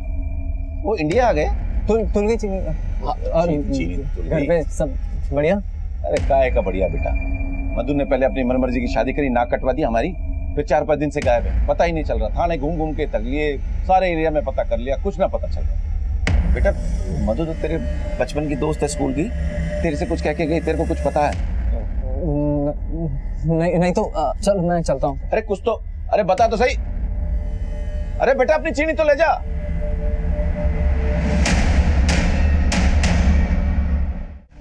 G: वो इंडिया आ गए?
R: तुल गई चीनी। और घर पे सब बढ़िया?
G: अरे काय का बढ़िया बेटा। मधु ने पहले अपनी मनमर्जी की शादी करी, नाक कटवा दी हमारी, फिर 4-5 दिन से गायब है। पता ही नहीं चल रहा। थाने घूम घूम के तक लिए, सारे एरिया में पता कर लिया, कुछ ना पता चल रहा। बेटा मधु तो तेरे बचपन की दोस्त है, स्कूल की, तेरे से कुछ कह के गई, तेरे को कुछ पता है?
R: नहीं तो चल मैं चलता हूँ।
G: अरे कुछ तो, अरे बता तो सही। अरे बेटा अपनी चीनी तो ले जा।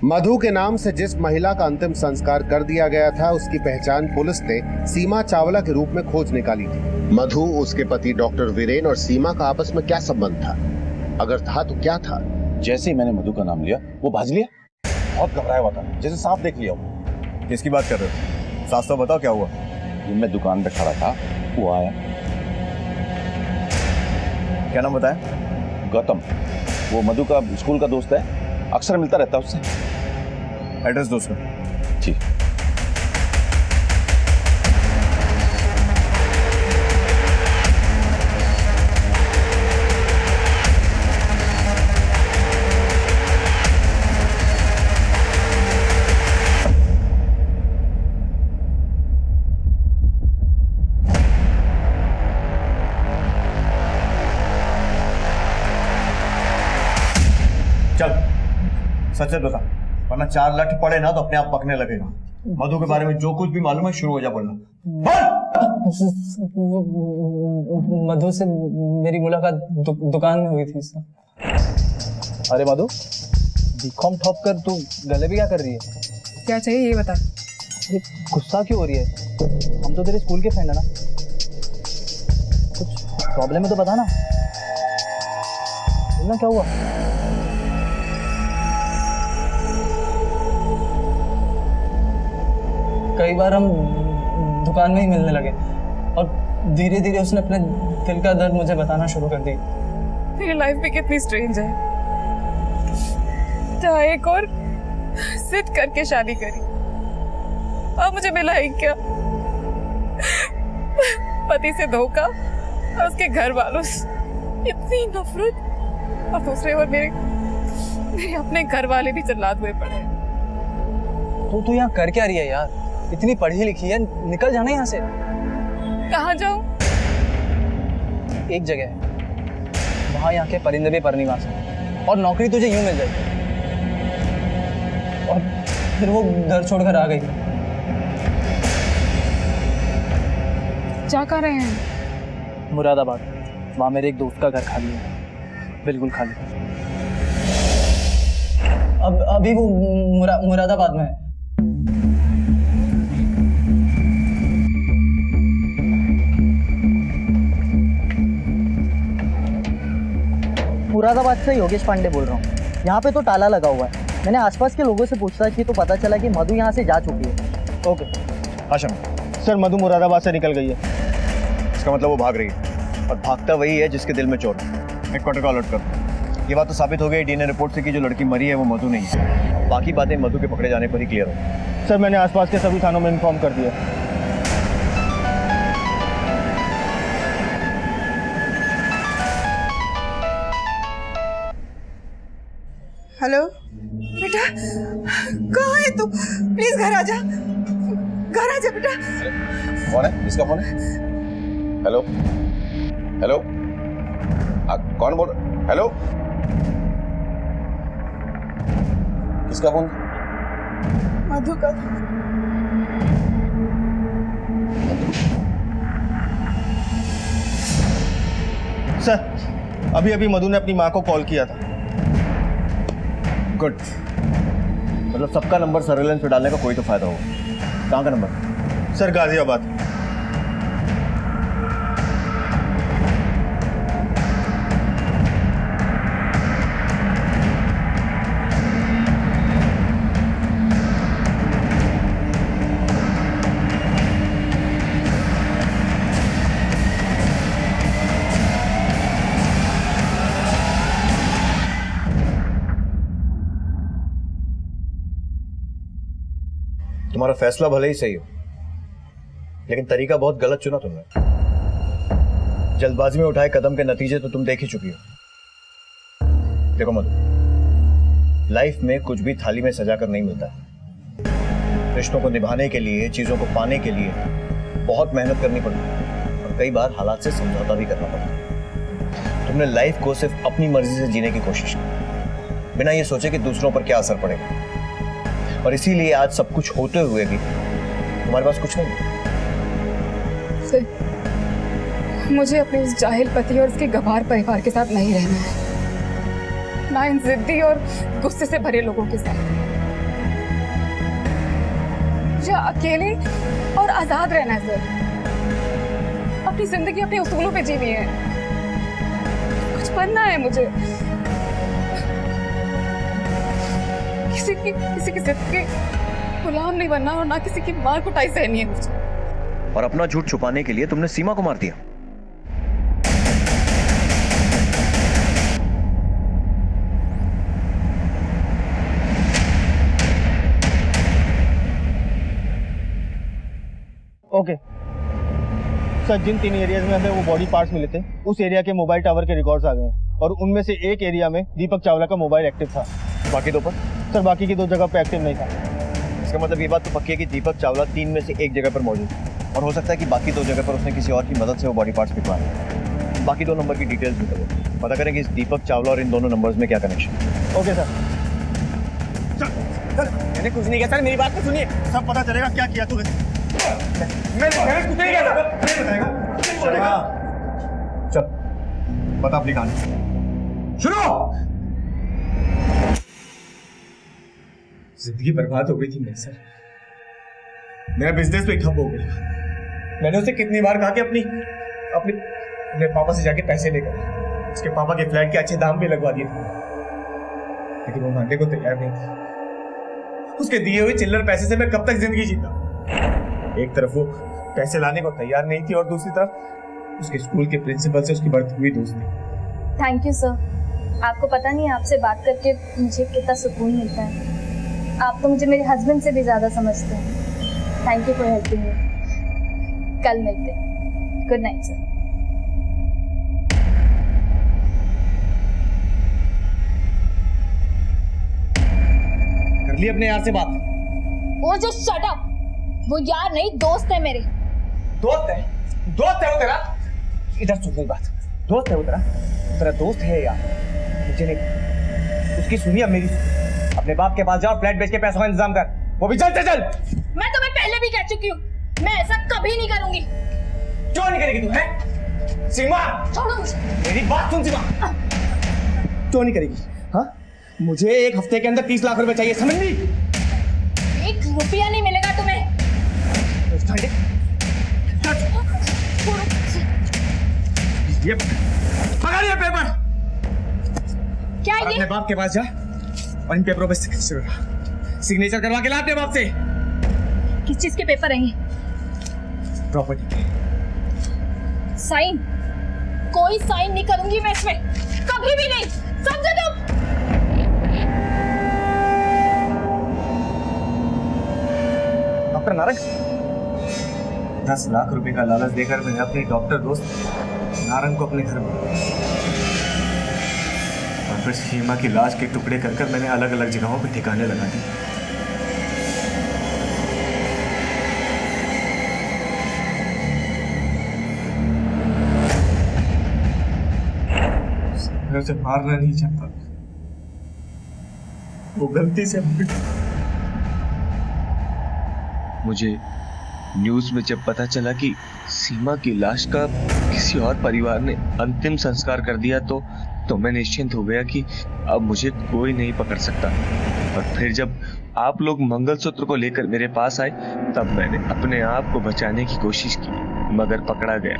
J: मधु के नाम से जिस महिला का अंतिम संस्कार कर दिया गया था, उसकी पहचान पुलिस ने सीमा चावला के रूप में खोज निकाली थी। मधु, उसके पति डॉक्टर वीरेन और सीमा का आपस में क्या संबंध था? अगर था तो क्या था?
G: जैसे ही मैंने मधु का नाम लिया वो भाज लिया। बहुत घबराया हुआ था, जैसे सांप देख लिया वो।
L: किसकी बात कर रहे हो? साफ साफ बताओ क्या हुआ?
G: मैं दुकान पे खड़ा था, वो आया।
L: क्या नाम बताया?
G: गौतम। वो मधु का स्कूल का दोस्त है, अक्सर मिलता रहता है उससे।
L: एड्रेस दो उसका।
G: जी।
O: चल सच से बता, वरना 4 लठ पड़े ना तो अपने आप पकने लगेगा। मधु के बारे में जो कुछ भी मालूम है शुरू हो जा बोलना।
R: मधु से मेरी मुलाकात दुकान में हुई थी सर।
L: अरे मधु, बीकॉम टॉप कर तू गले भी क्या कर रही है?
H: क्या चाहिए ये बता।
R: ये गुस्सा क्यों हो रही है? हम तो तेरे स्कूल के फ्रेंड है ना। कुछ प्रॉब्लम है तो बता ना। बोलना क्या हुआ? कई बार हम दुकान में ही मिलने लगे और धीरे धीरे उसने अपने दिल का दर्द मुझे बताना शुरू कर दी।
H: मेरी लाइफ भी कितनी स्ट्रेंज है। जहाँ एक और जिद करके शादी करी, अब मुझे मिला ही क्या? पति से धोखा और उसके घर वालों से इतनी नफरत, और दूसरे ओर मेरे अपने घर वाले भी जल्लाद हुए पड़े।
R: तो तू यहाँ कर क्या रही है यार? इतनी पढ़ी लिखी है, निकल जाना यहाँ से।
H: कहाँ जाऊँ?
R: एक जगह है, वहाँ यहाँ के परिंदे भी परनिवास है, और नौकरी तुझे यूं मिल जाएगी। और फिर वो घर छोड़कर आ गई।
A: जा कहाँ रहे हैं?
R: मुरादाबाद। वहाँ मेरे एक दोस्त का घर खाली है, बिल्कुल खाली। अभी वो मुरादाबाद में है।
S: मुरादाबाद से योगेश पांडे बोल रहा हूँ। यहाँ पे तो ताला लगा हुआ है।
R: मैंने आसपास के लोगों से पूछताछ की तो पता चला कि मधु यहाँ से जा चुकी है।
L: ओके आशम सर, मधु मुरादाबाद से निकल गई है। इसका मतलब वो भाग रही है, और भागता वही है जिसके दिल में चोट है। हेडक्वार्टर को अलर्ट कर। ये बात तो साबित हो गई डीएनए रिपोर्ट से कि जो लड़की मरी है वो मधु नहीं है। बाकी बातें मधु के पकड़े जाने पर ही क्लियर हो। सर, मैंने आसपास के सभी थानों में इन्फॉर्म कर दिया।
H: हेलो बेटा, कहाँ है तू? प्लीज घर आ जा, घर आ जा बेटा।
G: कौन है? इसका फोन है? हेलो हेलो, कौन बोल? हेलो, किसका फोन?
H: मधु का।
L: सर, अभी अभी मधु ने अपनी माँ को कॉल किया था।
O: गुड, मतलब सबका नंबर सर्वेलेंस पे डालने का कोई तो फायदा होगा। कहाँ का नंबर?
L: सर, गाजियाबाद।
O: तुम्हारा फैसला भले ही सही हो, लेकिन तरीका बहुत गलत चुना तुमने। जल्दबाजी में उठाए कदम के नतीजे तो तुम देख ही चुकी हो। देखो मधु, लाइफ में कुछ भी थाली में सजा कर नहीं मिलता है। रिश्तों को निभाने के लिए, चीजों को पाने के लिए बहुत मेहनत करनी पड़ती है, और कई बार हालात से समझौता भी करना पड़ता है। तुमने लाइफ को सिर्फ अपनी मर्जी से जीने की कोशिश की, बिना ये सोचे कि दूसरों पर क्या असर पड़ेगा, और इसीलिए आज सब कुछ होते हुए भी तुम्हारे पास कुछ नहीं है।
A: मुझे अपने उस जाहिल पति और उसके गवार परिवार के साथ नहीं रहना है, ना इन जिद्दी और गुस्से से भरे लोगों के साथ। मुझे अकेले और आजाद रहना है सर। अपनी जिंदगी अपने उसूलों पे जीनी है, कुछ बनना है मुझे। किसी की जिद के गुलाम नहीं बनना, और ना किसी की मार कुटाई सहनी है मुझे।
O: और अपना झूठ छुपाने के लिए तुमने सीमा को मार दिया।
L: ओके सर, जिन 3 एरियाज में हमें वो बॉडी पार्ट्स मिले थे, उस एरिया के मोबाइल टावर के रिकॉर्ड्स आ गए हैं, और उनमें से एक एरिया में दीपक चावला का मोबाइल एक्टिव था।
O: बाकी 2 पर?
L: सर, बाकी की 2 जगह पे एक्टिव नहीं था।
O: इसका मतलब ये बात तो पक्की है कि दीपक चावला 3 में से एक जगह पर मौजूद है, और हो सकता है कि बाकी 2 जगह पर उसने किसी और की मदद से वो बॉडी पार्ट्स भिजवाए। बाकी 2 नंबर की डिटेल्स भी करो, पता करें कि इस दीपक चावला और इन दोनों नंबर्स में क्या कनेक्शन है।
L: Okay sir.
N: मैंने कुछ नहीं किया सर, मेरी बात तो सुनिए।
L: सब पता चलेगा क्या किया तूने।
N: मैंने कुछ नहीं किया सर।
O: चल बता अपनी कहानी
N: शुरू। जिंदगी बर्बाद हो गई थी मेरी सर, मेरा बिजनेस भी ठप हो गया। मैंने उसे कितनी बार कहा कि अपने पापा से जाके पैसे लेकर उसके पापा के फ्लैट के अच्छे दाम भी लगवा दिए थे, लेकिन वो मानने को तैयार नहीं था। उसके दिए हुए चिल्लर पैसे से मैं कब तक जिंदगी जीता। एक तरफ वो पैसे लाने को तैयार नहीं थी, और दूसरी तरफ उसके स्कूल के प्रिंसिपल से उसकी बढ़ती हुई दोस्ती।
M: Thank you sir. आपको पता नहीं, आपसे बात करके मुझे कितना सुकून मिलता है। आप तो मुझे मेरे हस्बैंड से भी ज्यादा समझते हैं। Thank you for helping me. कल मिलते हैं। Good night sir.
N: कर ली अपने यार से बात?
B: वो जो शट अप, वो यार नहीं दोस्त है मेरे।
N: दोस्त है? दोस्त है वो तेरा? इधर सुन मेरी बात। दोस्त है वो तेरा दोस्त है यार, मुझे नहीं। उसकी सुनिए, अब मेरी सुनिए। अपने बाप के पास जाओ, फ्लैट बेच के पैसों का इंतजाम कर, वो भी जल्द से जल्द।
B: मैं तुम्हें पहले भी कह चुकी हूँ, मैं ऐसा कभी नहीं करूंगी।
N: क्यों नहीं करेगी तू? है सीमा,
B: छोड़ो मुझे।
N: मेरी बात सुन सीमा। क्यों नहीं करेगी? हाँ, मुझे 1 हफ्ते के अंदर 30 लाख रुपए चाहिए, समझ ली?
B: 1 रुपया नहीं मिलेगा तुम्हें।
N: ये पकड़ ये पेपर।
B: क्या ये?
N: अपने बाप के पास जा, और इन पेपरों पे सिग्नेचर करवा के लाते बाप से।
M: किस चीज के पेपर हैं ये?
N: प्रॉपर्टी।
M: साइन? कोई साइन नहीं करूंगी मैं इसमें, कभी भी नहीं, समझे तुम?
N: डॉक्टर नारंग, 10 लाख रुपए का लालच देकर मैंने अपने डॉक्टर दोस्त नारंग को अपने घर में, और फिर सीमा की लाश के टुकड़े कर कर मैंने अलग अलग जगहों पे ठिकाने लगा दिए। मैं उसे मारना नहीं चाहता, वो गलती से
S: मुझे न्यूज़ में जब पता चला कि सीमा की लाश का किसी और परिवार ने अंतिम संस्कार कर दिया तो मैं निश्चिंत हो गया कि अब मुझे कोई नहीं पकड़ सकता। और फिर जब आप लोग मंगलसूत्र को लेकर मेरे पास आए तब मैंने अपने आप को बचाने की कोशिश की, मगर पकड़ा गया।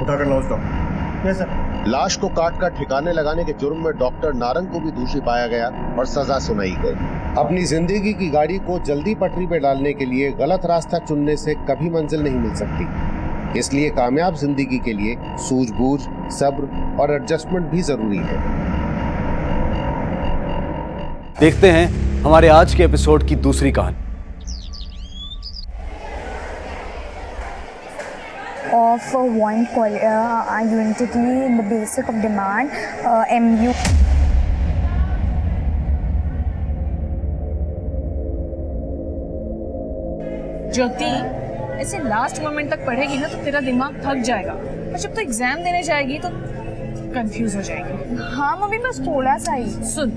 N: उठाकर लाओ उसको।
J: Yes sir. लाश को काट कर ठिकाने लगाने के जुर्म में डॉक्टर नारंग को भी दोषी पाया गया और सजा सुनाई गई। अपनी जिंदगी की गाड़ी को जल्दी पटरी पे डालने के लिए गलत रास्ता चुनने से कभी मंजिल नहीं मिल सकती, इसलिए कामयाब जिंदगी के लिए सूझबूझ, सब्र और एडजस्टमेंट भी जरूरी है।
T: देखते हैं हमारे आज के एपिसोड की दूसरी कहानी।
B: Of one identity in the basic of demand, MU.
K: ज्योति, ऐसे लास्ट मोमेंट तक पढ़ेगी ना तो तेरा दिमाग थक जाएगा, और जब तो एग्जाम देने जाएगी तो कंफ्यूज हो जाएगी।
B: हाँ मम्मी, बस थोड़ा सा ही।
K: सुन,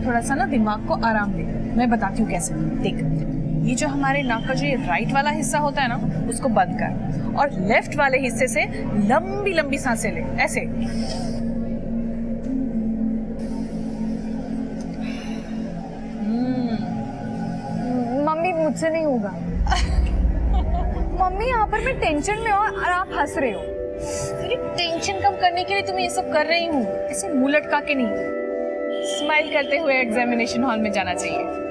K: थोड़ा सा ना दिमाग को आराम दे, मैं बताती हूँ कैसे। देख, ये जो हमारे नाक का जो ये राइट वाला हिस्सा होता है ना, उसको बंद कर और लेफ्ट वाले हिस्से से लंबी लंबी सांसें ले, ऐसे।
B: मम्मी मुझसे नहीं होगा। मम्मी यहाँ पर मैं टेंशन में हूँ और आप हंस रहे हो।
K: तेरी टेंशन कम करने के लिए तुम्हें ये सब कर रही हूँ, ऐसे मुंह लटका के नहीं, स्माइल करते हुए एग्जामिनेशन हॉल में जाना चाहिए।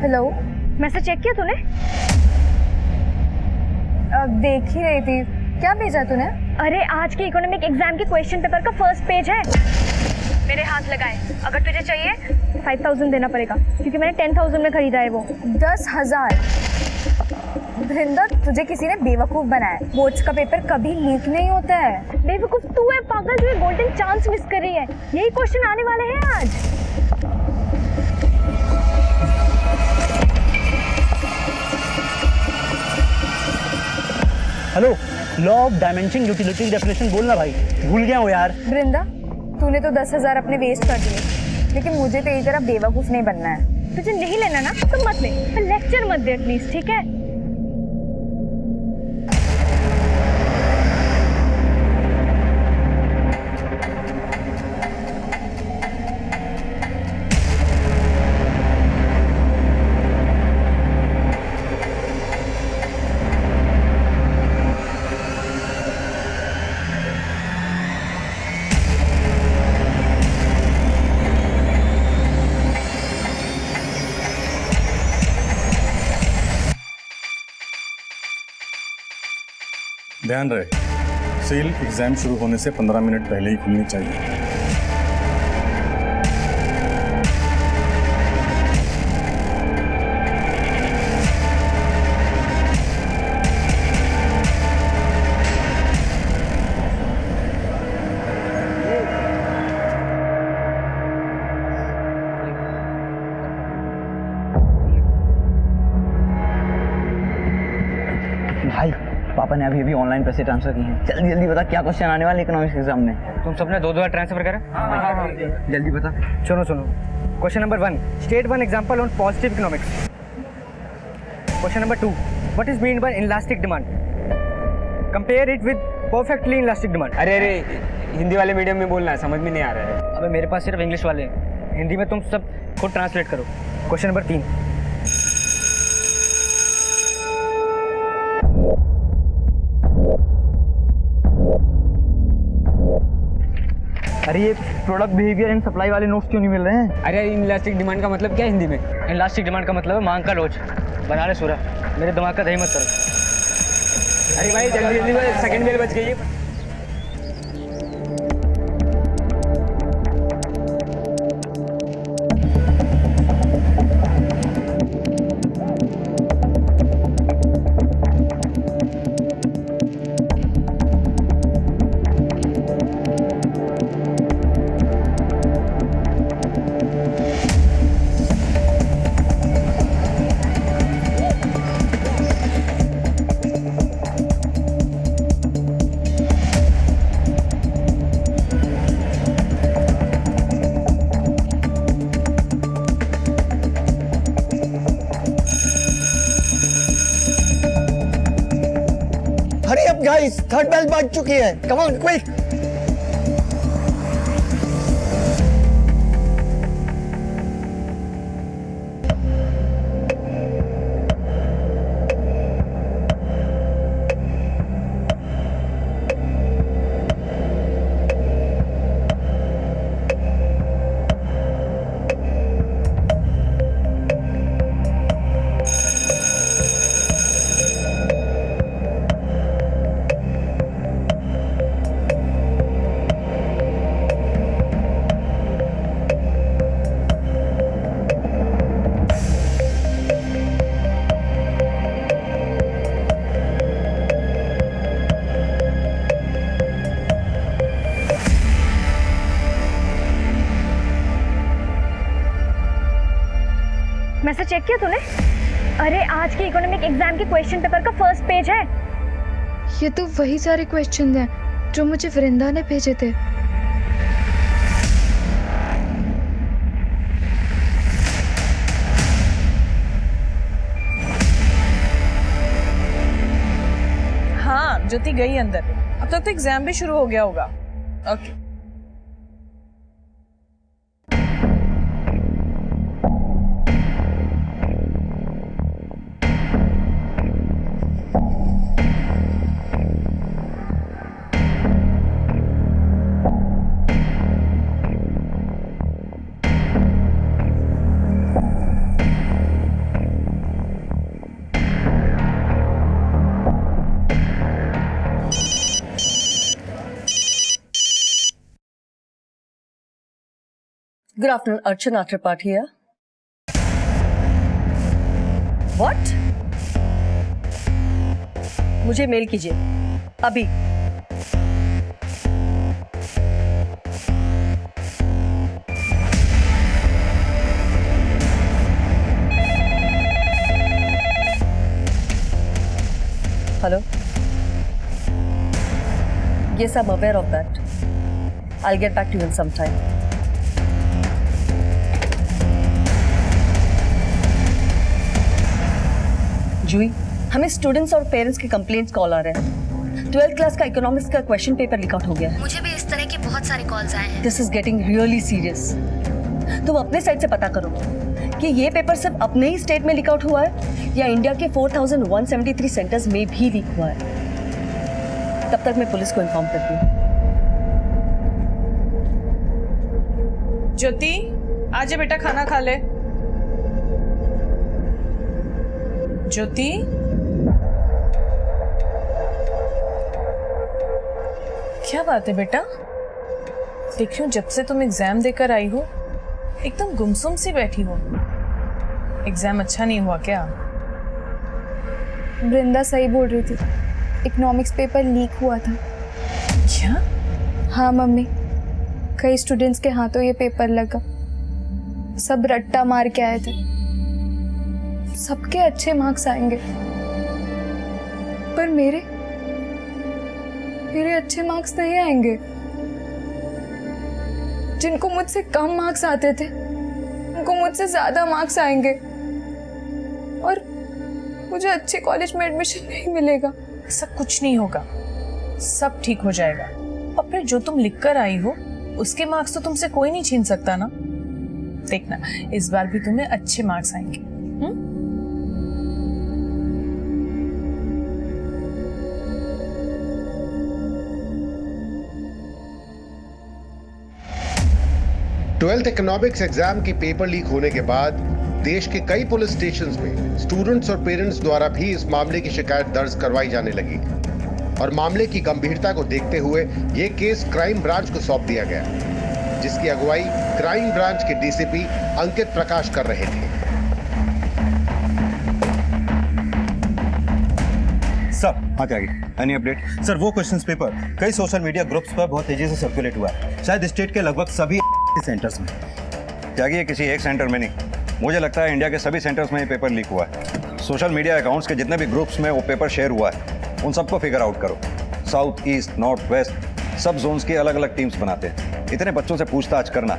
B: हेलो, मैसेज चेक किया तूने? देख ही रही थी। क्या भेजा तूने? अरे आज के इकोनॉमिक एग्जाम के क्वेश्चन पेपर का फर्स्ट पेज है। मेरे हाथ लगाए, अगर तुझे चाहिए 5000 देना पड़ेगा, क्योंकि मैंने 10,000 में खरीदा है वो। 10,000? वृंदा, तुझे किसी ने बेवकूफ बनाया। बोर्ड्स का पेपर कभी लीक नहीं होता है। बेवकूफ तू है पागल, जो गोल्डन चांस मिस कर रही है। यही क्वेश्चन आने वाले हैं आज।
T: Hello, law of dimension utility definition बोलना भाई, भूल गया हूँ यार।
B: वृंदा, तूने तो 10,000 अपने वेस्ट कर दिए, लेकिन मुझे तेरी तरह बेवकूफ नहीं बनना है। तुझे नहीं लेना ना तो मत ले, पर लेक्चर मत दे एटलीस्ट, ठीक है?
U: ध्यान रहे, सील एग्जाम शुरू होने से 15 मिनट पहले ही खुलनी चाहिए।
R: भाई, पापा ने अभी ऑनलाइन पैसे ट्रांसफर किए हैं। जल्दी जल्दी बता, क्या क्वेश्चन आने वाले इकोनॉमिक्स एग्जाम में?
V: तुम सबने 2-2 बार ट्रांसफर करा? हाँ।
R: जल्दी बता।
V: सुनो question number 1, state 1 example on positive economics. Question number 2, what is mean by inelastic demand? Compare it with perfectly inelastic demand.
R: अरे हिंदी वाले मीडियम में बोलना है, समझ में नहीं आ रहा है।
V: अबे मेरे पास सिर्फ इंग्लिश वाले हैं। हिंदी में तुम सब खुद ट्रांसलेट करो। Question number 3।
T: अरे ये प्रोडक्ट बिहेवियर एंड सप्लाई वाले नोट्स क्यों नहीं मिल रहे हैं?
V: अरे इनलास्टिक डिमांड का मतलब क्या है हिंदी में? इनलास्टिक डिमांड का मतलब है मांग का लोच। बना ले सूरा, मेरे दिमाग का दही मत करो। अरे भाई जल्दी जल्दी, सेकंड बेल बच गई है।
Q: Hurry up guys, third bell बज चुकी है। Come on quick.
B: Message check किया तूने? अरे आज के इकोनॉमिक एग्जाम के क्वेश्चन पेपर का फर्स्ट पेज है।
E: ये तो वही सारे क्वेश्चन हैं जो मुझे वृंदा ने भेजे थे।
K: हाँ ज्योति गई अंदर, अब तक तो एग्जाम भी शुरू हो गया होगा। Okay
M: Good afternoon, Archana Tripathi here. What? मुझे मेल कीजिए अभी। Hello. Yes, I'm aware of that. I'll get back to you in some time. जूही, हमें स्टूडेंट्स और पेरेंट्स के कंप्लेंट्स कॉल आ रहे हैं। 12th क्लास का इकोनॉमिक्स का क्वेश्चन पेपर लीक आउट हो गया है।
F: मुझे भी इस तरह के बहुत सारे कॉल्स आए हैं।
M: This is getting really serious. तुम अपने साइड से पता करो कि ये पेपर सिर्फ अपने ही स्टेट में लीक आउट हुआ है या इंडिया के 4173 सेंटर्स में भी लीक हुआ है। तब तक मैं पुलिस को इन्फॉर्म करती हूँ।
K: ज्योति आजा बेटा, खाना खा ले। ज्योति क्या बात है बेटा? देख रही हूँ जब से तुम एग्जाम देकर आई हो एकदम गुमसुम सी बैठी हो। एग्जाम अच्छा नहीं हुआ क्या?
E: वृंदा सही बोल रही थी, इकोनॉमिक्स पेपर लीक हुआ था।
K: क्या?
E: हाँ मम्मी, कई स्टूडेंट्स के हाथों ये पेपर लगा। सब रट्टा मार के आए थे। सबके अच्छे मार्क्स आएंगे पर मेरे अच्छे मार्क्स नहीं आएंगे। जिनको मुझसे कम मार्क्स आते थे उनको मुझसे ज्यादा मार्क्स आएंगे और मुझे अच्छे कॉलेज में एडमिशन नहीं मिलेगा।
K: ऐसा कुछ नहीं होगा, सब ठीक हो जाएगा। और फिर जो तुम लिख कर आई हो उसके मार्क्स तो तुमसे कोई नहीं छीन सकता ना। देखना इस बार भी तुम्हें अच्छे मार्क्स आएंगे।
J: 12th इकोनॉमिक्स एग्जाम की पेपर लीक होने के बाद देश के कई पुलिस स्टेशंस में स्टूडेंट्स और पेरेंट्स द्वारा भी इस मामले की शिकायत दर्ज करवाई जाने लगी और मामले की गंभीरता को देखते हुए यह केस क्राइम ब्रांच को सौंप दिया गया, जिसकी अगुवाई क्राइम ब्रांच के डीसीपी अंकित प्रकाश कर रहे थे।
O: सर आगे आगे एनी अपडेट? सर वो क्वेश्चंस पेपर कई सोशल मीडिया ग्रुप्स पर बहुत तेजी से सर्कुलेट हुआ है, शायद स्टेट के लगभग सभी सेंटर्स में। त्यागी ये किसी एक सेंटर में नहीं, मुझे लगता है इंडिया के सभी सेंटर्स में ये पेपर लीक हुआ है। सोशल मीडिया अकाउंट्स के जितने भी ग्रुप्स में वो पेपर शेयर हुआ है उन सबको फिगर आउट करो। साउथ, ईस्ट, नॉर्थ, वेस्ट सब जोन्स की अलग अलग टीम्स बनाते हैं। इतने बच्चों से पूछताछ करना,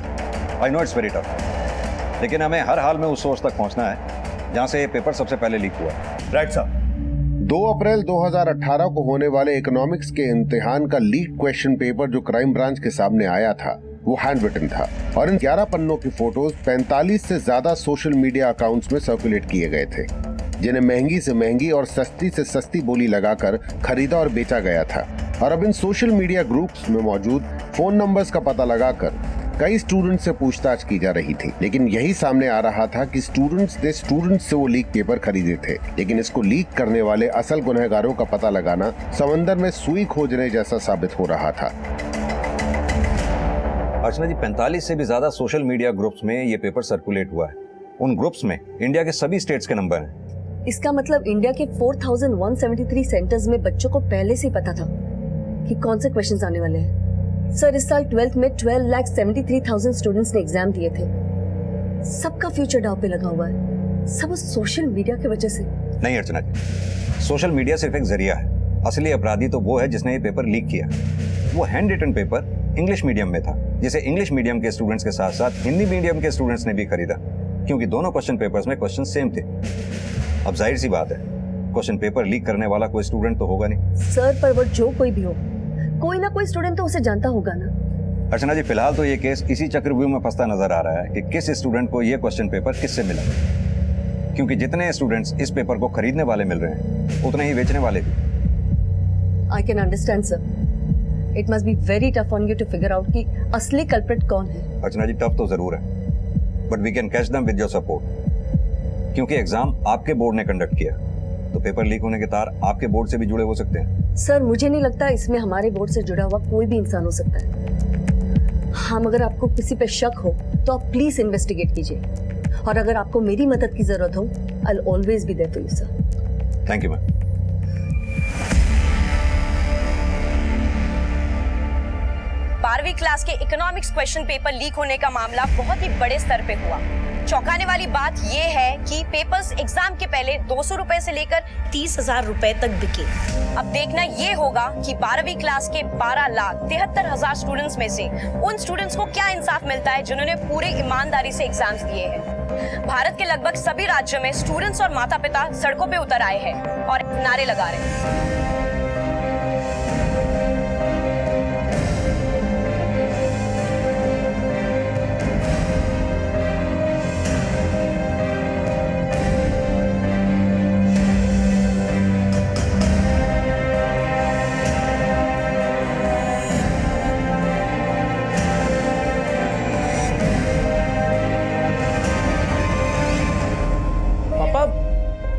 O: I know it's very tough, लेकिन हमें हर हाल में उस सोर्स तक पहुंचना है जहां से ये पेपर सबसे पहले लीक हुआ। राइट साहब।
J: 2 अप्रैल 2018 को होने वाले इकोनॉमिक्स के इम्तिहान का लीक क्वेश्चन पेपर जो क्राइम ब्रांच के सामने आया था वो हैंड रिटन था और इन 11 पन्नों की फोटोज 45 से ज्यादा सोशल मीडिया अकाउंट्स में सर्कुलेट किए गए थे, जिन्हें महंगी से महंगी और सस्ती से सस्ती बोली लगाकर खरीदा और बेचा गया था। और अब इन सोशल मीडिया ग्रुप्स में मौजूद फोन नंबर्स का पता लगाकर कई स्टूडेंट्स से पूछताछ की जा रही थी, लेकिन यही सामने आ रहा था कि स्टूडेंट्स से वो लीक पेपर खरीदे थे। लेकिन इसको लीक करने वाले असल गुनहगारों का पता लगाना समंदर में सुई खोजने जैसा साबित हो रहा था।
O: अर्चना जी, 45 से भी ज्यादा सोशल मीडिया ग्रुप्स में ये पेपर सर्कुलेट हुआ है। उन ग्रुप्स में इंडिया के सभी स्टेट्स के नंबर हैं।
M: इसका मतलब इंडिया के 4173 सेंटर्स में बच्चों को पहले से ही पता था कि कौन से क्वेश्चंस आने वाले हैं। सर, इस साल 12th में 12,73,000 स्टूडेंट्स ने एग्जाम दिए थे। सबका फ्यूचर दांव पे लगा हुआ है, सब उस सोशल मीडिया की वजह से।
O: नहीं अर्चना जी, सोशल मीडिया सिर्फ एक जरिया है, असली अपराधी तो वो है जिसने ये पेपर लीक किया। वो handwritten paper English medium में था, जिसे इंग्लिश मीडियम के स्टूडेंट्स के साथ साथ हिंदी मीडियम के स्टूडेंट्स ने भी खरीदा, क्योंकि दोनों क्वेश्चन पेपर्स में क्वेश्चन सेम थे। अब जाहिर सी बात है, क्वेश्चन पेपर लीक करने वाला कोई स्टूडेंट तो होगा नहीं।
M: सर, पर वो जो कोई भी हो, कोई ना कोई स्टूडेंट तो उसे जानता होगा ना।
O: अर्चना जी, फिलहाल तो ये केस इसी चक्रव्यूह में फंसता नजर आ रहा है कि किस स्टूडेंट को ये क्वेश्चन पेपर किससे मिला, क्योंकि जितने स्टूडेंट्स इस पेपर को खरीदने वाले मिल रहे हैं उतने ही बेचने वाले भी।
M: I can understand sir, it must be very tough on you to figure out कि असली कल्प्रिट कौन है।
O: अर्चना जी, टफ तो जरूर है, but we can catch them with your support, क्योंकि एग्जाम आपके बोर्ड ने कंडक्ट किया, तो पेपर लीक होने के तार आपके बोर्ड से भी जुड़े हो सकते हैं।
M: सर, मुझे नहीं लगता इसमें हमारे बोर्ड से जुड़ा हुआ कोई भी इंसान हो सकता है। हाँ, अगर आपको किसी पे शक हो तो आप प्लीज इन्वेस्टिगेट कीजिए, और अगर आपको मेरी मदद की जरूरत हो, I will always be there for you sir.
O: Thank you ma'am.
C: 12वीं क्लास के इकोनॉमिक्स क्वेश्चन पेपर लीक होने का मामला बहुत ही बड़े स्तर पे हुआ। चौंकाने वाली बात यह है कि पेपर्स एग्जाम के पहले 200 रुपए से लेकर 30,000 रुपए तक बिके। अब देखना यह होगा कि 12वीं क्लास के 12,73,000 स्टूडेंट्स में से उन स्टूडेंट्स को क्या इंसाफ मिलता है जिन्होंने पूरे ईमानदारी से एग्जाम्स दिए हैं। भारत के लगभग सभी राज्यों में स्टूडेंट्स और माता पिता सड़कों पे उतर आए हैं और नारे लगा रहे हैं।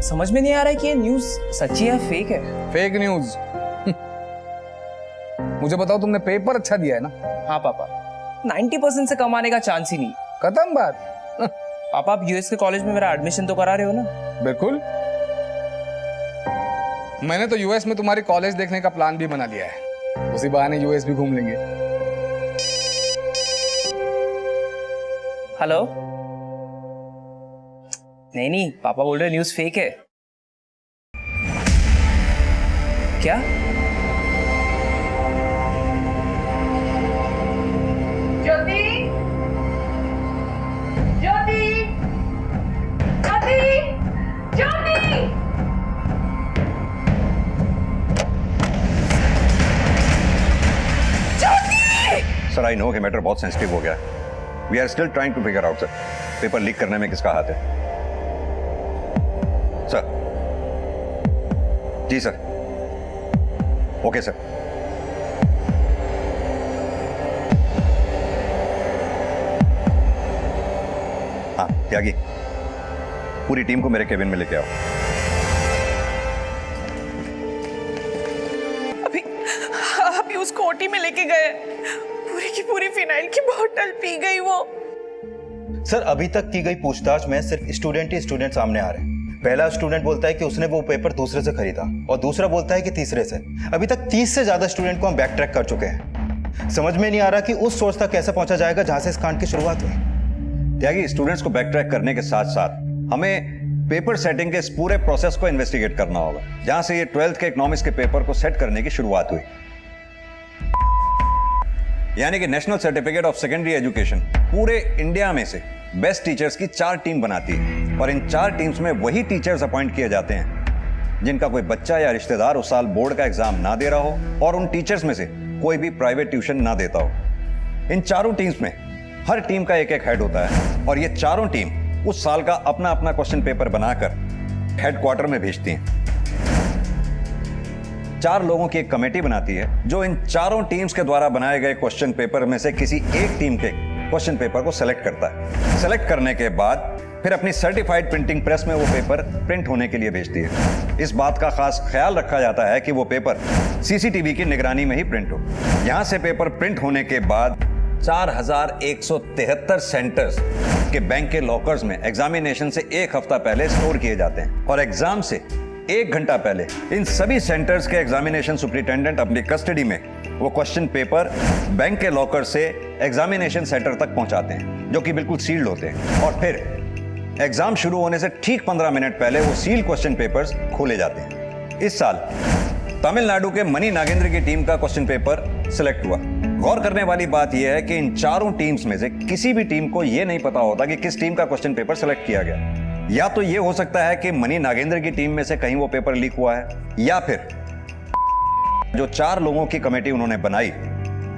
R: समझ में नहीं आ रहा है कि ये न्यूज़ सच्ची है फेक है।
D: Fake news? मुझे बताओ, तुमने पेपर अच्छा दिया है ना?
R: हाँ पापा, 90% से कम आने का चांस ही नहीं।
D: खत्म बात।
R: पापा, आप यूएस के कॉलेज में मेरा एडमिशन तो करा रहे हो ना?
D: बिल्कुल। मैंने तो यूएस में तुम्हारी कॉलेज देखने का प्लान भी बना लिया है, उसी बहाने यूएस भी घूम लेंगे।
R: हेलो? नहीं, पापा बोल रहे न्यूज़ फेक है। क्या?
K: Jyoti, Jyoti, Jyoti, Jyoti.
O: Sir, I know कि मैटर बहुत सेंसिटिव हो गया है,
I: we are still trying to figure out sir, paper leak करने में किसका हाथ है। Sir ji sir, okay sir. हाँ त्यागी, पूरी टीम को मेरे केबिन में लेके आओ।
K: अभी उसको ओटी में लेके गए, पूरी की पूरी फिनाइल की बोतल पी गई वो।
O: सर अभी तक की गई पूछताछ में सिर्फ स्टूडेंट ही स्टूडेंट सामने आ रहे हैं। पहला स्टूडेंट बोलता है कि उसने वो पेपर दूसरे से खरीदा और दूसरा बोलता है कि तीसरे से। अभी तक 30 से ज्यादा स्टूडेंट को हम बैक ट्रैक कर चुके हैं। समझ में नहीं आ रहा कि उस सोर्स तक कैसे पहुंचा जाएगा जहां से इस कांड की शुरुआत हुई।
I: त्यागी, स्टूडेंट्स को बैक ट्रैक करने के साथ साथ हमें पेपर सेटिंग के इस पूरे प्रोसेस को इन्वेस्टिगेट करना होगा, जहां से ये 12th के इकोनॉमिक्स के पेपर को सेट करने की शुरुआत हुई। यानी कि national certificate of secondary education पूरे इंडिया में से बेस्ट टीचर्स की 4 टीम बनाती है और इन 4 टीम्स में वही टीचर्स अपॉइंट किए जाते हैं जिनका कोई बच्चा या रिश्तेदार उस साल बोर्ड का एग्जाम ना दे रहा हो और उन टीचर्स में से कोई भी प्राइवेट ट्यूशन ना देता हो। इन चारों टीम्स में हर टीम का एक एक हेड होता है और ये चारों टीम उस साल का अपना अपना क्वेश्चन पेपर बनाकर हेडक्वार्टर में भेजती हैं। 4 लोगों की एक कमेटी बनाती है जो इन चारों टीम्स के द्वारा बनाए गए क्वेश्चन पेपर में से किसी एक टीम के क्वेश्चन पेपर को सेलेक्ट करता है। सेलेक्ट करने के बाद फिर अपनी सर्टिफाइड प्रिंटिंग प्रेस में वो पेपर प्रिंट होने के लिए भेजती है। इस बात का खास ख्याल रखा जाता है कि वो पेपर सीसीटीवी की निगरानी में ही प्रिंट हो। यहां से पेपर प्रिंट होने के बाद 4173 सेंटर्स के बैंक के लॉकर्स में एग्जामिनेशन से 1 हफ्ता पहले स्टोर किए जाते हैं और एग्जाम से 1 घंटा पहले इन सभी सेंटर्स के एग्जामिनेशन सुपरिटेंडेंट अपनी कस्टडी में वो क्वेश्चन पेपर बैंक के लॉकर से एग्जामिनेशन सेंटर तक पहुंचाते हैं, जो कि बिल्कुल सील्ड होते हैं। और फिर एग्जाम शुरू होने से ठीक 15 मिनट पहले वो सील्ड क्वेश्चन पेपर्स खोले जाते हैं। इस साल तमिलनाडु के मनी नागेंद्र की टीम का क्वेश्चन पेपर सिलेक्ट हुआ। गौर करने वाली बात यह है कि इन चारों टीम्स में से किसी भी टीम को यह नहीं पता होता कि किस टीम का क्वेश्चन पेपर सिलेक्ट किया गया। या तो यह हो सकता है कि मनी नागेंद्र की टीम में से कहीं वो पेपर लीक हुआ है, या फिर जो 4 लोगों की कमेटी उन्होंने बनाई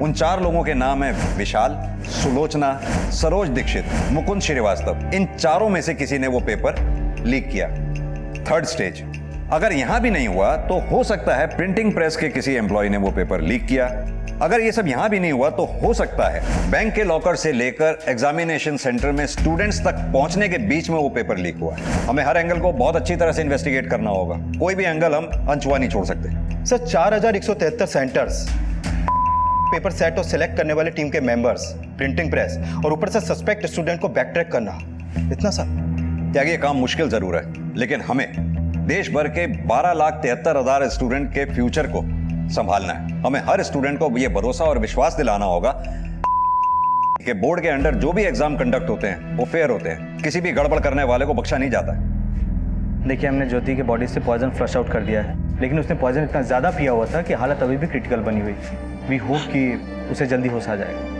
I: उन 4 लोगों के नाम है विशाल, सुलोचना, सरोज दीक्षित, मुकुंद श्रीवास्तव। इन चारों में से किसी ने वो पेपर लीक किया। 3rd स्टेज, अगर यहां भी नहीं हुआ तो हो सकता है प्रिंटिंग प्रेस के किसी एम्प्लॉय ने वो पेपर लीक किया। अगर ये सब यहां भी नहीं हुआ तो हो सकता है बैंक के लॉकर से लेकर एग्जामिनेशन सेंटर में स्टूडेंट्स तक पहुंचने के बीच में वो पेपर लीक हुआ। हमें हर एंगल को बहुत अच्छी तरह से इन्वेस्टिगेट करना होगा, कोई भी एंगल हम अनछुआ नहीं छोड़ सकते।
O: सर 4173 सेंटर्स, पेपर सेट और सिलेक्ट करने वाले टीम के मेंबर्स, प्रिंटिंग प्रेस और ऊपर से सस्पेक्ट स्टूडेंट को बैक ट्रैक करना, इतना सा
I: त्यागी ये काम मुश्किल जरूर है, लेकिन हमें देश भर के 12,73,000 स्टूडेंट के फ्यूचर को संभालना है। हमें हर स्टूडेंट को ये भरोसा और विश्वास दिलाना होगा कि बोर्ड के अंडर जो भी एग्जाम कंडक्ट होते हैं वो फेयर होते हैं, किसी भी गड़बड़ करने वाले को बख्शा नहीं जाता है।
V: देखिए, हमने ज्योति के बॉडी से पॉइजन फ्लश आउट कर दिया है, लेकिन उसने पॉइजन इतना ज़्यादा पिया हुआ था कि हालत अभी भी क्रिटिकल बनी हुई। वी होप कि उसे जल्दी होश आ जाएगा।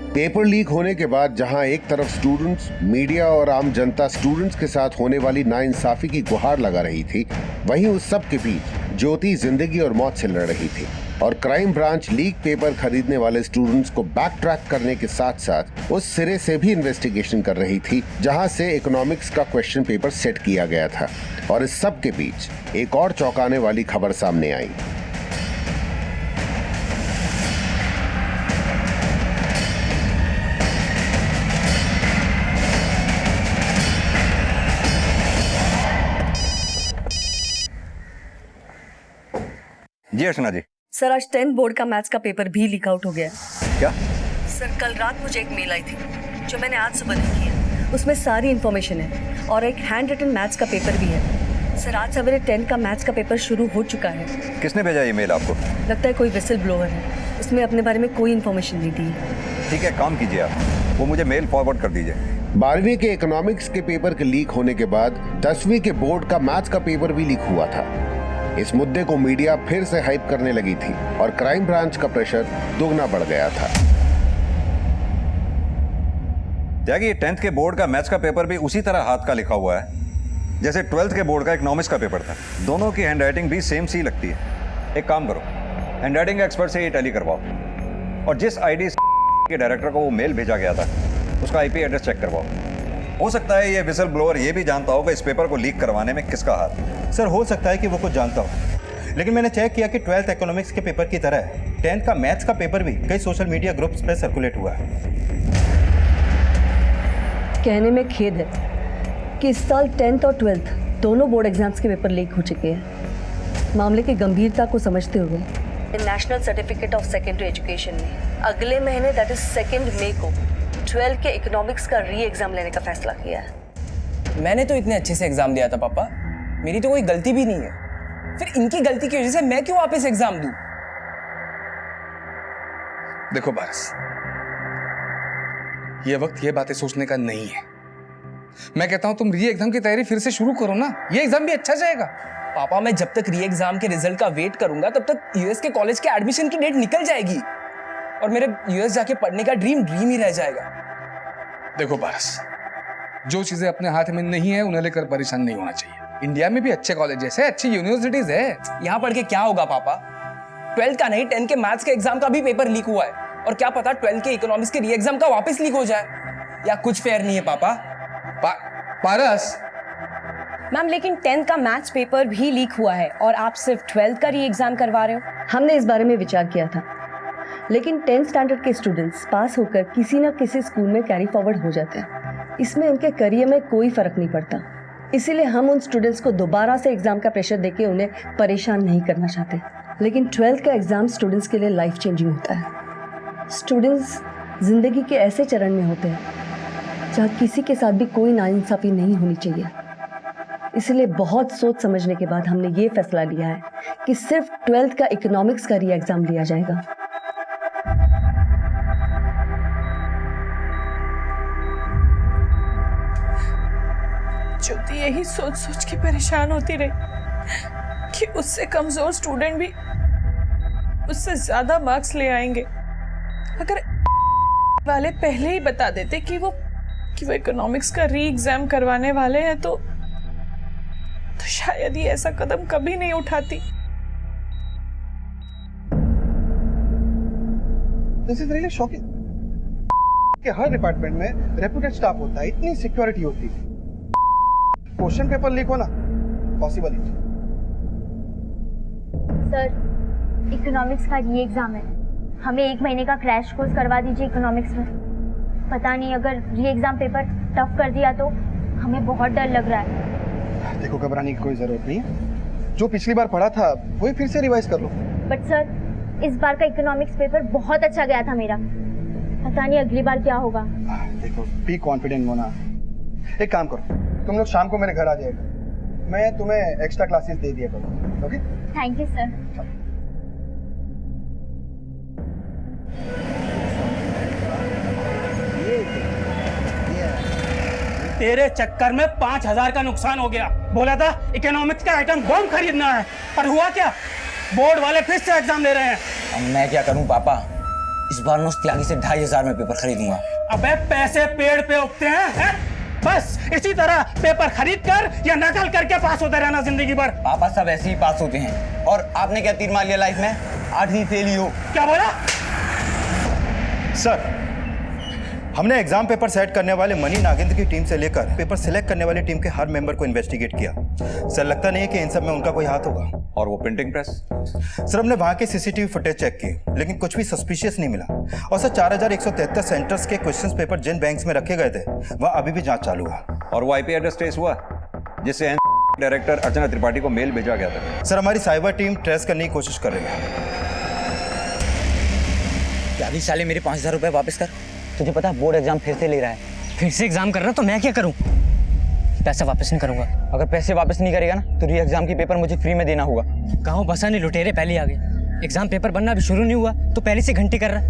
J: पेपर लीक होने के बाद जहां एक तरफ स्टूडेंट्स, मीडिया और आम जनता स्टूडेंट्स के साथ होने वाली नाइंसाफी की गुहार लगा रही थी, वहीं उस सब के बीच ज्योति जिंदगी और मौत से लड़ रही थी और क्राइम ब्रांच लीक पेपर खरीदने वाले स्टूडेंट्स को बैक ट्रैक करने के साथ साथ उस सिरे से भी इन्वेस्टिगेशन कर रही थी जहां से इकोनॉमिक्स का क्वेश्चन पेपर सेट किया गया था। और इस सब के बीच एक और चौंकाने वाली खबर सामने आई।
I: जी अर्चना जी।
M: सर आज 10th बोर्ड का मैथ्स का पेपर भी लीक आउट हो गया।
I: क्या?
M: सर कल रात मुझे एक मेल आई थी जो मैंने आज सुबह देखी है। उसमें सारी इन्फॉर्मेशन है और एक हैंड रिटन मैथ्स का पेपर भी है। सर आज सवेरे 10 का मैथ्स का पेपर शुरू हो चुका है।
I: किसने भेजा ये मेल आपको?
M: लगता है कोई विसल ब्लोअर है, उसमें अपने बारे में कोई इन्फॉर्मेशन नहीं दी है।
I: ठीक है, काम कीजिए आप, वो मुझे मेल फॉरवर्ड कर दीजिए।
J: 12वीं के इकोनॉमिक्स के पेपर के लीक होने के बाद 10वीं के बोर्ड का मैथ्स का पेपर भी लीक हुआ था। इस मुद्दे को मीडिया फिर से हाइप करने लगी थी और क्राइम ब्रांच का प्रेशर दोगुना बढ़ गया था।
I: त्यागी, 10th के बोर्ड का मैथ्स का पेपर भी उसी तरह हाथ का लिखा हुआ है जैसे 12th के बोर्ड का इकोनॉमिक्स का पेपर था। दोनों की हैंडराइटिंग भी सेम सी लगती है। एक काम करो, हैंडराइटिंग एक्सपर्ट से ये टैली करवाओ और जिस आईडी के डायरेक्टर को वो मेल भेजा गया था, उसका आईपी एड्रेस चेक करवाओ। हो सकता है ये विसल ब्लोअर ये भी जानता हो कि इस पेपर को लीक करवाने में किसका हाथ।
N: सर हो सकता है कि वो कुछ जानता हो, लेकिन मैंने चेक किया कि 12th इकोनॉमिक्स के पेपर की तरह 10th का मैथ्स का पेपर भी कई सोशल मीडिया ग्रुप्स पे सर्कुलेट हुआ है।
G: कहने में खेद है कि इस साल 10th और 12th दोनों बोर्ड एग्जाम्स के पेपर लीक हो चुके हैं। मामले की गंभीरता को समझते हुए national certificate of secondary education ने अगले महीने दैट इज 2 मई को 12th के इकोनॉमिक्स का री एग्जाम लेने का फैसला किया है।
R: मैंने तो इतने अच्छे से एग्जाम दिया था पापा, मेरी तो कोई गलती भी नहीं है, फिर इनकी गलती की वजह से मैं क्यों वापस एग्जाम दूं?
D: देखो पारस, ये वक्त ये बातें सोचने का नहीं है। मैं कहता हूं तुम री एग्जाम की तैयारी फिर से शुरू करो ना, ये एग्जाम भी अच्छा जाएगा।
R: पापा मैं जब तक री एग्जाम के रिजल्ट का वेट करूंगा तब तक यूएस के कॉलेज के एडमिशन की डेट निकल जाएगी और मेरे यूएस जाके पढ़ने का ड्रीम ही रह जाएगा।
D: देखो पारस, जो चीजें अपने हाथ में नहीं है उन्हें लेकर परेशान नहीं होना चाहिए। इंडिया में भी अच्छे कॉलेजेस है, अच्छी यूनिवर्सिटीज है।
R: यहाँ पढ़ के क्या होगा पापा? 12th का नहीं 10th के मैथ्स के एग्जाम का भी पेपर लीक हुआ है और क्या पता 12th के इकोनॉमिक्स के री एग्जाम का वापस लीक हो जाए, या कुछ फेयर नहीं है पापा।
D: पारस
C: मैम लेकिन 10th का मैथ्स पेपर भी लीक हुआ है और आप सिर्फ 12th का री एग्जाम करवा रहे हो।
G: हमने इस बारे में विचार किया था, लेकिन 10th स्टैंडर्ड के स्टूडेंट्स पास होकर किसी न किसी स्कूल में कैरी फॉरवर्ड हो जाते हैं। इसमें उनके करियर में कोई फर्क नहीं पड़ता, इसीलिए हम उन स्टूडेंट्स को दोबारा से एग्जाम का प्रेशर देके उन्हें परेशान नहीं करना चाहते। लेकिन 12th का एग्जाम स्टूडेंट्स के लिए लाइफ चेंजिंग होता है। स्टूडेंट्स जिंदगी के ऐसे चरण में होते हैं जहाँ किसी के साथ भी कोई नाइंसाफी नहीं होनी चाहिए। इसलिए बहुत सोच समझने के बाद हमने ये फैसला लिया है कि सिर्फ 12th का इकोनॉमिक्स का री एग्जाम लिया जाएगा।
K: ज्योति यही सोच सोच के परेशान होती रही कि उससे कमजोर स्टूडेंट भी उससे ज्यादा मार्क्स ले आएंगे। अगर वाले पहले ही बता देते कि वो इकोनॉमिक्स का री एग्जाम करवाने वाले हैं तो शायद ये ऐसा कदम कभी नहीं उठाती।
P: दिस इज रियली शॉकिंग कि हर डिपार्टमेंट में रेप्यूटेड स्टाफ होता है, इतनी सिक्योरिटी होती है, क्वेश्चन पेपर लीक होना पॉसिबल ही।
B: सर इकोनॉमिक्स का री एग्जाम है, हमें 1 महीने का क्रैश कोर्स करवा दीजिए इकोनॉमिक्स में। पता नहीं अगर री एग्जाम पेपर टफ कर दिया तो हमें बहुत डर लग रहा है।
P: देखो घबराने की कोई जरूरत नहीं है, जो पिछली बार पढ़ा था वही फिर से रिवाइज कर लो।
B: बट सर इस बार का इकोनॉमिक्स पेपर बहुत अच्छा गया था मेरा, पता नहीं अगली बार क्या होगा।
P: देखो बी कॉन्फिडेंट मोना, एक काम करो तुम लोग शाम को मेरे घर आ जाएगा, मैं तुम्हें एक्स्ट्रा क्लासेस दे दिया करूँ। Okay
B: thank you sir.
T: तेरे चक्कर में 5000 का नुकसान हो गया। बोला था इकोनॉमिक्स का आइटम बम खरीदना है, पर हुआ क्या? बोर्ड वाले फिर से एग्जाम ले रहे हैं।
R: अब मैं क्या करूं पापा, इस बार मैं उस त्यागी से 2500 में पेपर खरीदूंगा।
T: अबे पैसे पेड़ पे उगते हैं? बस इसी तरह पेपर खरीद कर या नकल करके पास होते रहना जिंदगी भर।
R: पापा सब ऐसे ही पास होते हैं, और आपने क्या तीर मार लिया लाइफ में? 8वीं फेल ही हो।
T: क्या बोला?
N: सर हमने एग्जाम पेपर सेट करने वाले मनी नागेंद्र की टीम से लेकर पेपर सिलेक्ट करने वाली टीम के हर मेंबर को इन्वेस्टिगेट किया। सर लगता नहीं है कि इन सब में उनका कोई हाथ होगा।
I: और वो प्रिंटिंग प्रेस?
N: सर हमने वहां के सीसीटीवी फुटेज चेक की, लेकिन कुछ भी सस्पिशियस नहीं मिला। और सर 4173 सेंटर्स के क्वेश्चंस पेपर जिन बैंक्स में रखे गए थे वह अभी भी जांच चालू है।
I: और वो आईपी एड्रेस ट्रेस हुआ जिससे डायरेक्टर अर्चना त्रिपाठी को मेल भेजा गया था?
N: सर हमारी साइबर टीम ट्रेस करने की कोशिश कर रही है।
R: त्यागी साले मेरे 5000 रुपए वापस कर। तुझे पता है बोर्ड एग्जाम फिर से ले रहा है। फिर से एग्जाम कर रहा तो मैं क्या करूं? पैसा वापस नहीं करूंगा। अगर पैसे वापस नहीं करेगा ना तो री एग्जाम की पेपर मुझे फ्री में देना होगा।
V: गाँव बसा नहीं, लुटेरे पहले आ गए। एग्जाम पेपर बनना अभी शुरू नहीं हुआ तो पहले से घंटे कर रहा।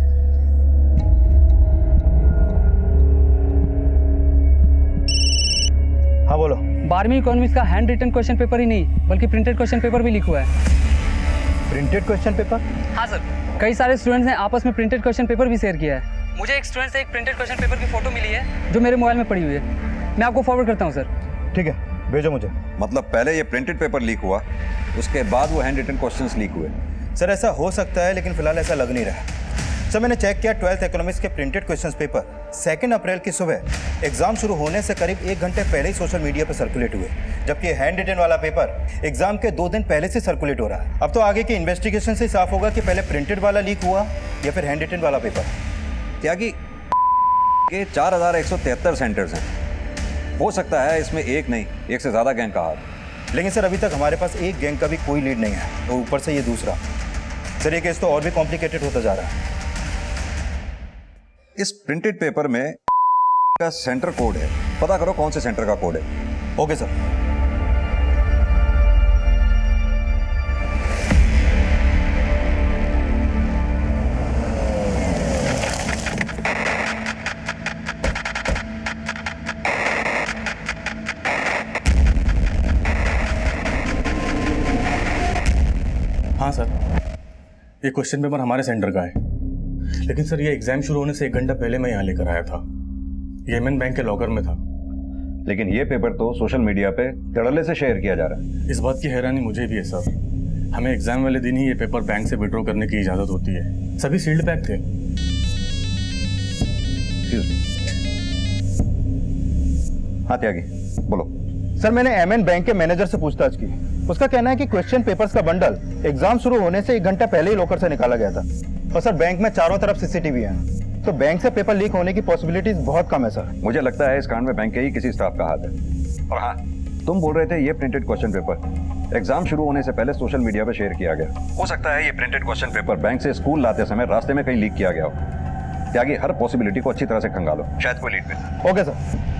N: हाँ बोलो।
V: 12वीं इकोनॉमिक्स का हैंड रिटन क्वेश्चन पेपर ही नहीं बल्कि प्रिंटेड क्वेश्चन पेपर भी लीक हुआ है।
N: Printed question paper?
V: हाँ सर, कई सारे स्टूडेंट्स ने आपस में प्रिंटेड क्वेश्चन पेपर भी शेयर किया है। मुझे एक स्टूडेंट से एक प्रिंटेड क्वेश्चन पेपर की फोटो मिली है जो मेरे मोबाइल में पड़ी हुई है, मैं आपको फॉरवर्ड करता हूँ सर।
N: ठीक है भेजो मुझे।
I: मतलब पहले ये प्रिंटेड पेपर लीक हुआ, उसके बाद वो हैंड रिटन क्वेश्चंस लीक हुए?
N: सर ऐसा हो सकता है, लेकिन फिलहाल ऐसा लग नहीं रहा।
L: सर मैंने चेक किया 12th इकोनॉमिक्स के प्रिंटेड क्वेश्चंस पेपर 2 अप्रैल की सुबह एग्जाम शुरू होने से करीब 1 घंटे पहले ही सोशल मीडिया पर सर्कुलेट हुए, जबकि हैंड रिटन वाला पेपर एग्जाम के 2 दिन पहले से सर्कुलेट हो रहा है। अब तो आगे की इन्वेस्टिगेशन से साफ होगा कि पहले प्रिंटेड वाला लीक हुआ या फिर हैंड रिटन वाला पेपर।
I: त्यागी के 4173 सेंटर्स हैं, हो सकता है इसमें एक नहीं, एक से ज्यादा गैंग का हाथ।
L: लेकिन सर अभी तक हमारे पास एक गैंग का भी कोई लीड नहीं है, और ऊपर से ये दूसरा। सर ये केस तो और भी कॉम्प्लिकेटेड होता जा रहा है।
I: इस प्रिंटेड पेपर में का सेंटर कोड है, पता करो कौन से सेंटर का कोड है।
L: Okay sir.
U: हाँ सर, ये क्वेश्चन पेपर हमारे सेंटर का है, लेकिन सर ये एग्जाम शुरू होने से 1 घंटा पहले मैं यहाँ लेकर आया था। येमेन बैंक के लॉकर में था।
I: लेकिन ये पेपर तो सोशल मीडिया पे धड़ल्ले से शेयर किया जा रहा है।
U: इस बात की हैरानी मुझे भी है सर। हमें एग्जाम वाले दिन ही ये पेपर बैंक से विड्रॉ करने की इजाजत होती है। सभी सील्ड पैक थे।
I: हाँ त्यागी बोलो।
L: सर मैंने एमएन बैंक के मैनेजर से पूछताछ की। उसका कहना है कि क्वेश्चन पेपर्स का बंडल एग्जाम शुरू होने से 1 घंटा पहले ही लॉकर से निकाला गया था। और सर बैंक में चारों तरफ सीसीटीवी है, तो बैंक से पेपर लीक होने की पॉसिबिलिटीज बहुत कम है सर।
I: मुझे लगता है इस कांड में बैंक के ही किसी स्टाफ का हाथ है। और हाँ, तुम बोल रहे थे ये प्रिंटेड क्वेश्चन पेपर एग्जाम शुरू होने से पहले सोशल मीडिया पे शेयर किया गया। हो सकता है ये प्रिंटेड क्वेश्चन पेपर बैंक से स्कूल लाते समय रास्ते में कहीं लीक किया गया हो। त्यागी हर पॉसिबिलिटी को अच्छी तरह से खंगालो, शायद कोई लीड मिले।
L: Okay sir.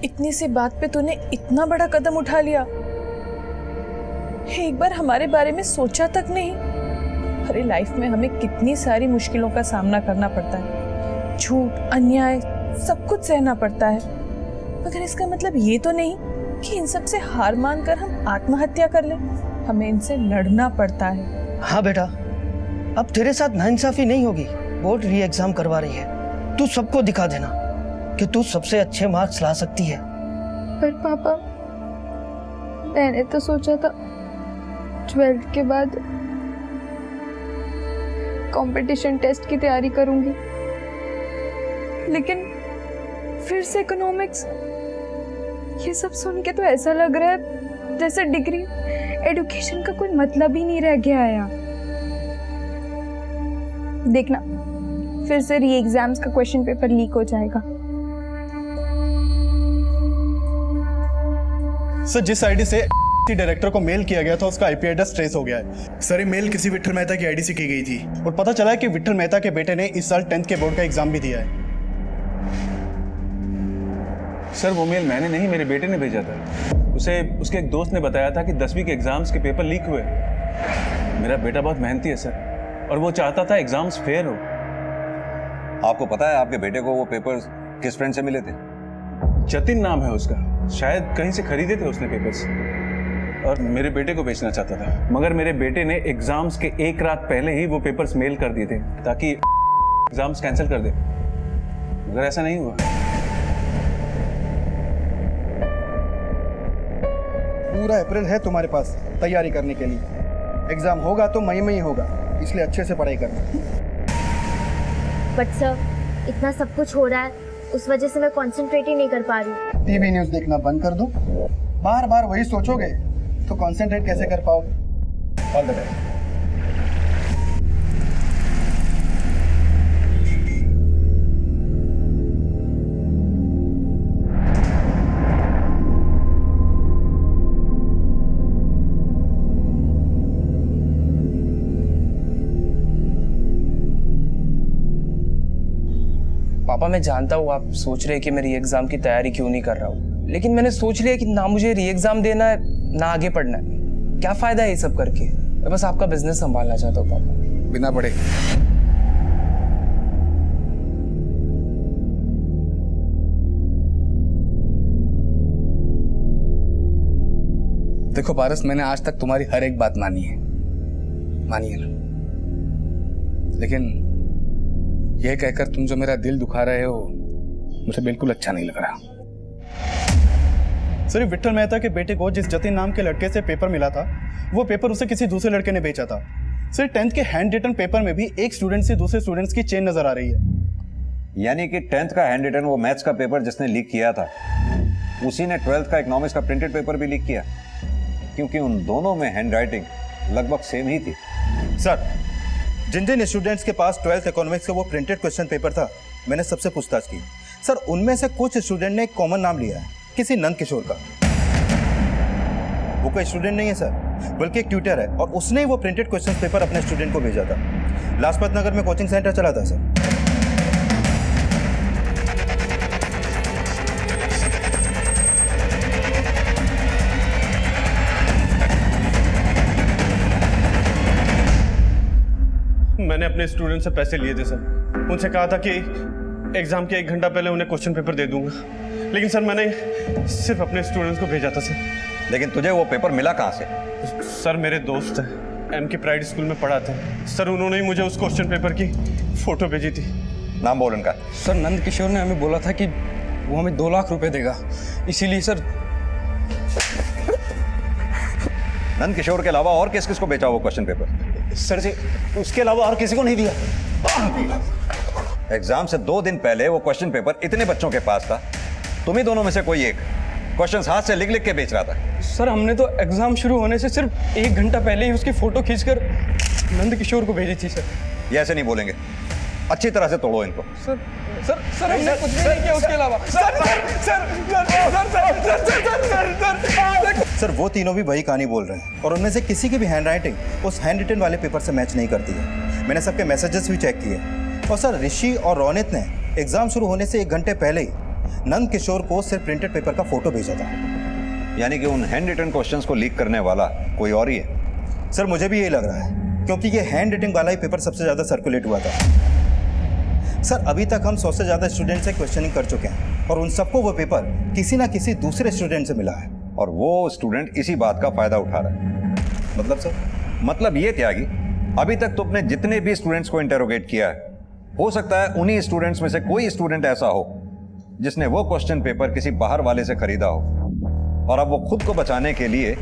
K: इतनी सी बात पे तूने इतना बड़ा कदम उठा लिया, एक बार हमारे बारे में सोचा तक नहीं। अरे लाइफ में हमें कितनी सारी मुश्किलों का सामना करना पड़ता है, झूठ, अन्याय, सब कुछ सहना पड़ता है, मगर इसका मतलब ये तो नहीं कि इन सब से हार मानकर हम आत्महत्या कर लें। हमें इनसे लड़ना पड़ता है।
A: हाँ बेटा, अब तेरे साथ नाइंसाफी नहीं होगी। बोर्ड री एग्जाम करवा रही है, तू सबको दिखा देना कि तू सबसे अच्छे मार्क्स ला सकती है।
E: पर पापा, मैंने तो सोचा था 12th के बाद कंपटीशन टेस्ट की तैयारी करूंगी, लेकिन फिर से इकोनॉमिक्स। ये सब सुन के तो ऐसा लग रहा है जैसे डिग्री एजुकेशन का कोई मतलब ही नहीं रह गया है यार। देखना, फिर से री एग्जाम्स का क्वेश्चन पेपर लीक हो जाएगा।
P: सर जिस आईडी से डायरेक्टर को मेल किया गया था उसका आईपी एड्रेस ट्रेस हो गया है। सर ये मेल किसी विट्ठल मेहता की आईडी से की गई थी, और पता चला है कि विट्ठल मेहता के बेटे ने इस साल 10th के बोर्ड का एग्जाम भी दिया है।
H: सर वो मेल मैंने नहीं, मेरे बेटे ने भेजा था। उसे उसके एक दोस्त ने बताया था कि 10वीं के एग्जाम्स के पेपर लीक हुए। मेरा बेटा बहुत मेहनती है सर, और वो चाहता था एग्जाम्स फेयर हो।
I: आपको पता है आपके बेटे को वो पेपर्स किस फ्रेंड से मिले थे?
H: जतिन नाम है उसका, शायद कहीं से खरीदे थे उसने पेपर्स, और मेरे बेटे को बेचना चाहता था। मगर मेरे बेटे ने एग्जाम्स के 1 रात पहले ही वो पेपर्स मेल कर दिए थे ताकि एग्जाम्स कैंसिल कर दे, मगर ऐसा नहीं हुआ।
P: पूरा अप्रैल है तुम्हारे पास तैयारी करने के लिए। एग्जाम होगा तो मई में ही होगा, इसलिए अच्छे से पढ़ाई करना।
B: बट सर, इतना सब कुछ हो रहा है, उस वजह से मैं कंसंट्रेट ही नहीं कर पा रही।
P: टीवी न्यूज़ देखना बंद कर दो। बार बार वही सोचोगे तो कंसंट्रेट कैसे कर पाओगे? All the best.
W: पापा मैं जानता हूँ आप सोच रहे हैं कि मैं री एग्जाम की तैयारी क्यों नहीं कर रहा हूँ, लेकिन मैंने सोच लिया कि ना मुझे री एग्जाम देना है ना आगे पढ़ना है। क्या फायदा है ये सब करके? मैं बस आपका बिजनेस संभालना चाहता हूँ पापा।
D: बिना पढ़े। देखो पारस, मैंने आज तक तुम्हारी हर एक बात मानी है ना, लेकिन यह कहकर तुम जो मेरा दिल दुखा रहे हो मुझे बिल्कुल अच्छा नहीं लग रहा।
P: सिर्फ विट्ठल मेहता के बेटे को जिस जतिन नाम के लड़के से पेपर मिला था, वो पेपर उसे किसी दूसरे लड़के ने बेचा था।
N: सर 10th के हैंड रिटन पेपर में भी एक स्टूडेंट से दूसरे स्टूडेंट्स की चेन नजर आ रही है।
I: यानी कि 10th का हैंड रिटन वो मैथ्स का पेपर जिसने लीक किया था, उसी ने 12th का इकोनॉमिक्स का प्रिंटेड पेपर भी लीक किया, क्योंकि उन दोनों में हैंडराइटिंग लगभग सेम ही थी।
N: सर जिन जिन स्टूडेंट्स के पास 12th इकोनॉमिक्स का वो प्रिंटेड क्वेश्चन पेपर था, मैंने सबसे पूछताछ की सर, उनमें से कुछ स्टूडेंट ने एक कॉमन नाम लिया है, किसी नंद किशोर का। वो कोई स्टूडेंट नहीं है सर, बल्कि एक ट्यूटर है, और उसने ही वो प्रिंटेड क्वेश्चन पेपर अपने स्टूडेंट को भेजा था। लाजपत नगर में कोचिंग सेंटर चला था सर।
F: मैंने अपने स्टूडेंट से पैसे लिए थे सर, उनसे कहा था कि एग्जाम के 1 घंटा पहले उन्हें क्वेश्चन पेपर दे दूंगा, लेकिन सर मैंने सिर्फ अपने स्टूडेंट्स को भेजा था सर।
I: लेकिन तुझे वो पेपर मिला कहाँ से?
F: सर मेरे दोस्त हैं, एम के प्राइड स्कूल में पढ़ाते हैं सर, उन्होंने ही मुझे उस क्वेश्चन पेपर की फोटो भेजी थी।
I: नाम बोल उनका।
R: सर नंद किशोर ने हमें बोला था कि वो हमें 2 लाख रुपए देगा, इसीलिए सर।
I: नंद किशोर के अलावा और किस किस को बेचा वो क्वेश्चन पेपर?
N: सर जी उसके अलावा और किसी को नहीं दिया।
I: एग्जाम से 2 दिन पहले वो क्वेश्चन पेपर इतने बच्चों के पास था, तुम ही दोनों में से कोई एक क्वेश्चंस हाथ से लिख लिख के बेच रहा था।
R: सर हमने तो एग्जाम शुरू होने से सिर्फ 1 घंटा पहले ही उसकी फोटो खींचकर नंद किशोर को भेजी थी सर।
I: ये ऐसे नहीं बोलेंगे, अच्छी तरह से तोड़ो इनको।
R: सर सर सर हमने कुछ भी नहीं किया उसके अलावा।
N: सर वो तीनों भी वही कहानी बोल रहे हैं, और उनमें से किसी की भी हैंडराइटिंग उस हैंड रिटन वाले पेपर से मैच नहीं करती है। मैंने सबके मैसेजेस भी चेक किए, और सर ऋषि और रोनित ने एग्जाम शुरू होने से 1 घंटे पहले ही नंद किशोर को सिर्फ प्रिंटेड पेपर का फोटो भेजा था।
I: यानी कि उन हैंड रिटन क्वेश्चंस को लीक करने वाला कोई और ही है।
N: सर मुझे भी यही लग रहा है, क्योंकि ये हैंड रिटन वाला ही पेपर सबसे ज़्यादा सर्कुलेट हुआ था। सर अभी तक हम 100 से ज़्यादा स्टूडेंट से क्वेश्चनिंग कर चुके हैं, और उन सबको वो पेपर किसी ना किसी दूसरे स्टूडेंट से मिला है,
I: और वो स्टूडेंट इसी बात का फायदा उठा रहा है।
N: मतलब सर?
I: मतलब ये त्यागी, अभी तक तुमने जितने भी स्टूडेंट्स को इंटेरोगेट किया है, हो सकता है उन्हीं स्टूडेंट्स में से कोई स्टूडेंट ऐसा हो जिसने वो क्वेश्चन पेपर किसी बाहर वाले से खरीदा हो, और अब वो खुद को बचाने के लिए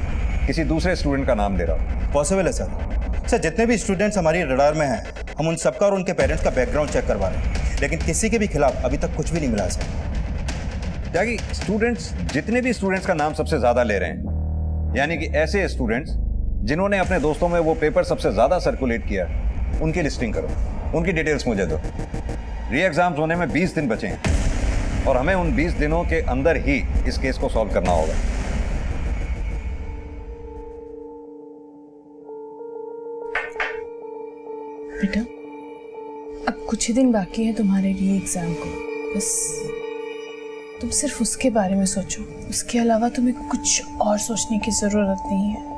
I: किसी दूसरे स्टूडेंट का नाम दे रहा हो।
N: पॉसिबल है सर। जितने भी स्टूडेंट्स हमारी रडार में हैं, हम उन सबका और उनके पेरेंट्स का बैकग्राउंड चेक करवा रहे हैं, लेकिन किसी के भी खिलाफ अभी तक कुछ भी नहीं मिला सर।
I: त्यागी, स्टूडेंट्स जितने भी स्टूडेंट्स का नाम सबसे ज्यादा ले रहे हैं, यानी कि ऐसे स्टूडेंट्स जिन्होंने अपने दोस्तों में वो पेपर सबसे ज्यादा सर्कुलेट किया, उनकी लिस्टिंग करो, उनकी डिटेल्स मुझे दो। री एग्जाम्स होने में 20 दिन बचे हैं, और हमें उन 20 दिनों के अंदर ही इस केस को सॉल्व करना होगा।
K: बेटा अब कुछ ही दिन बाकी है तुम्हारे री एग्जाम को, बस तुम सिर्फ उसके बारे में सोचो, उसके अलावा तुम्हें कुछ और सोचने की जरूरत नहीं है।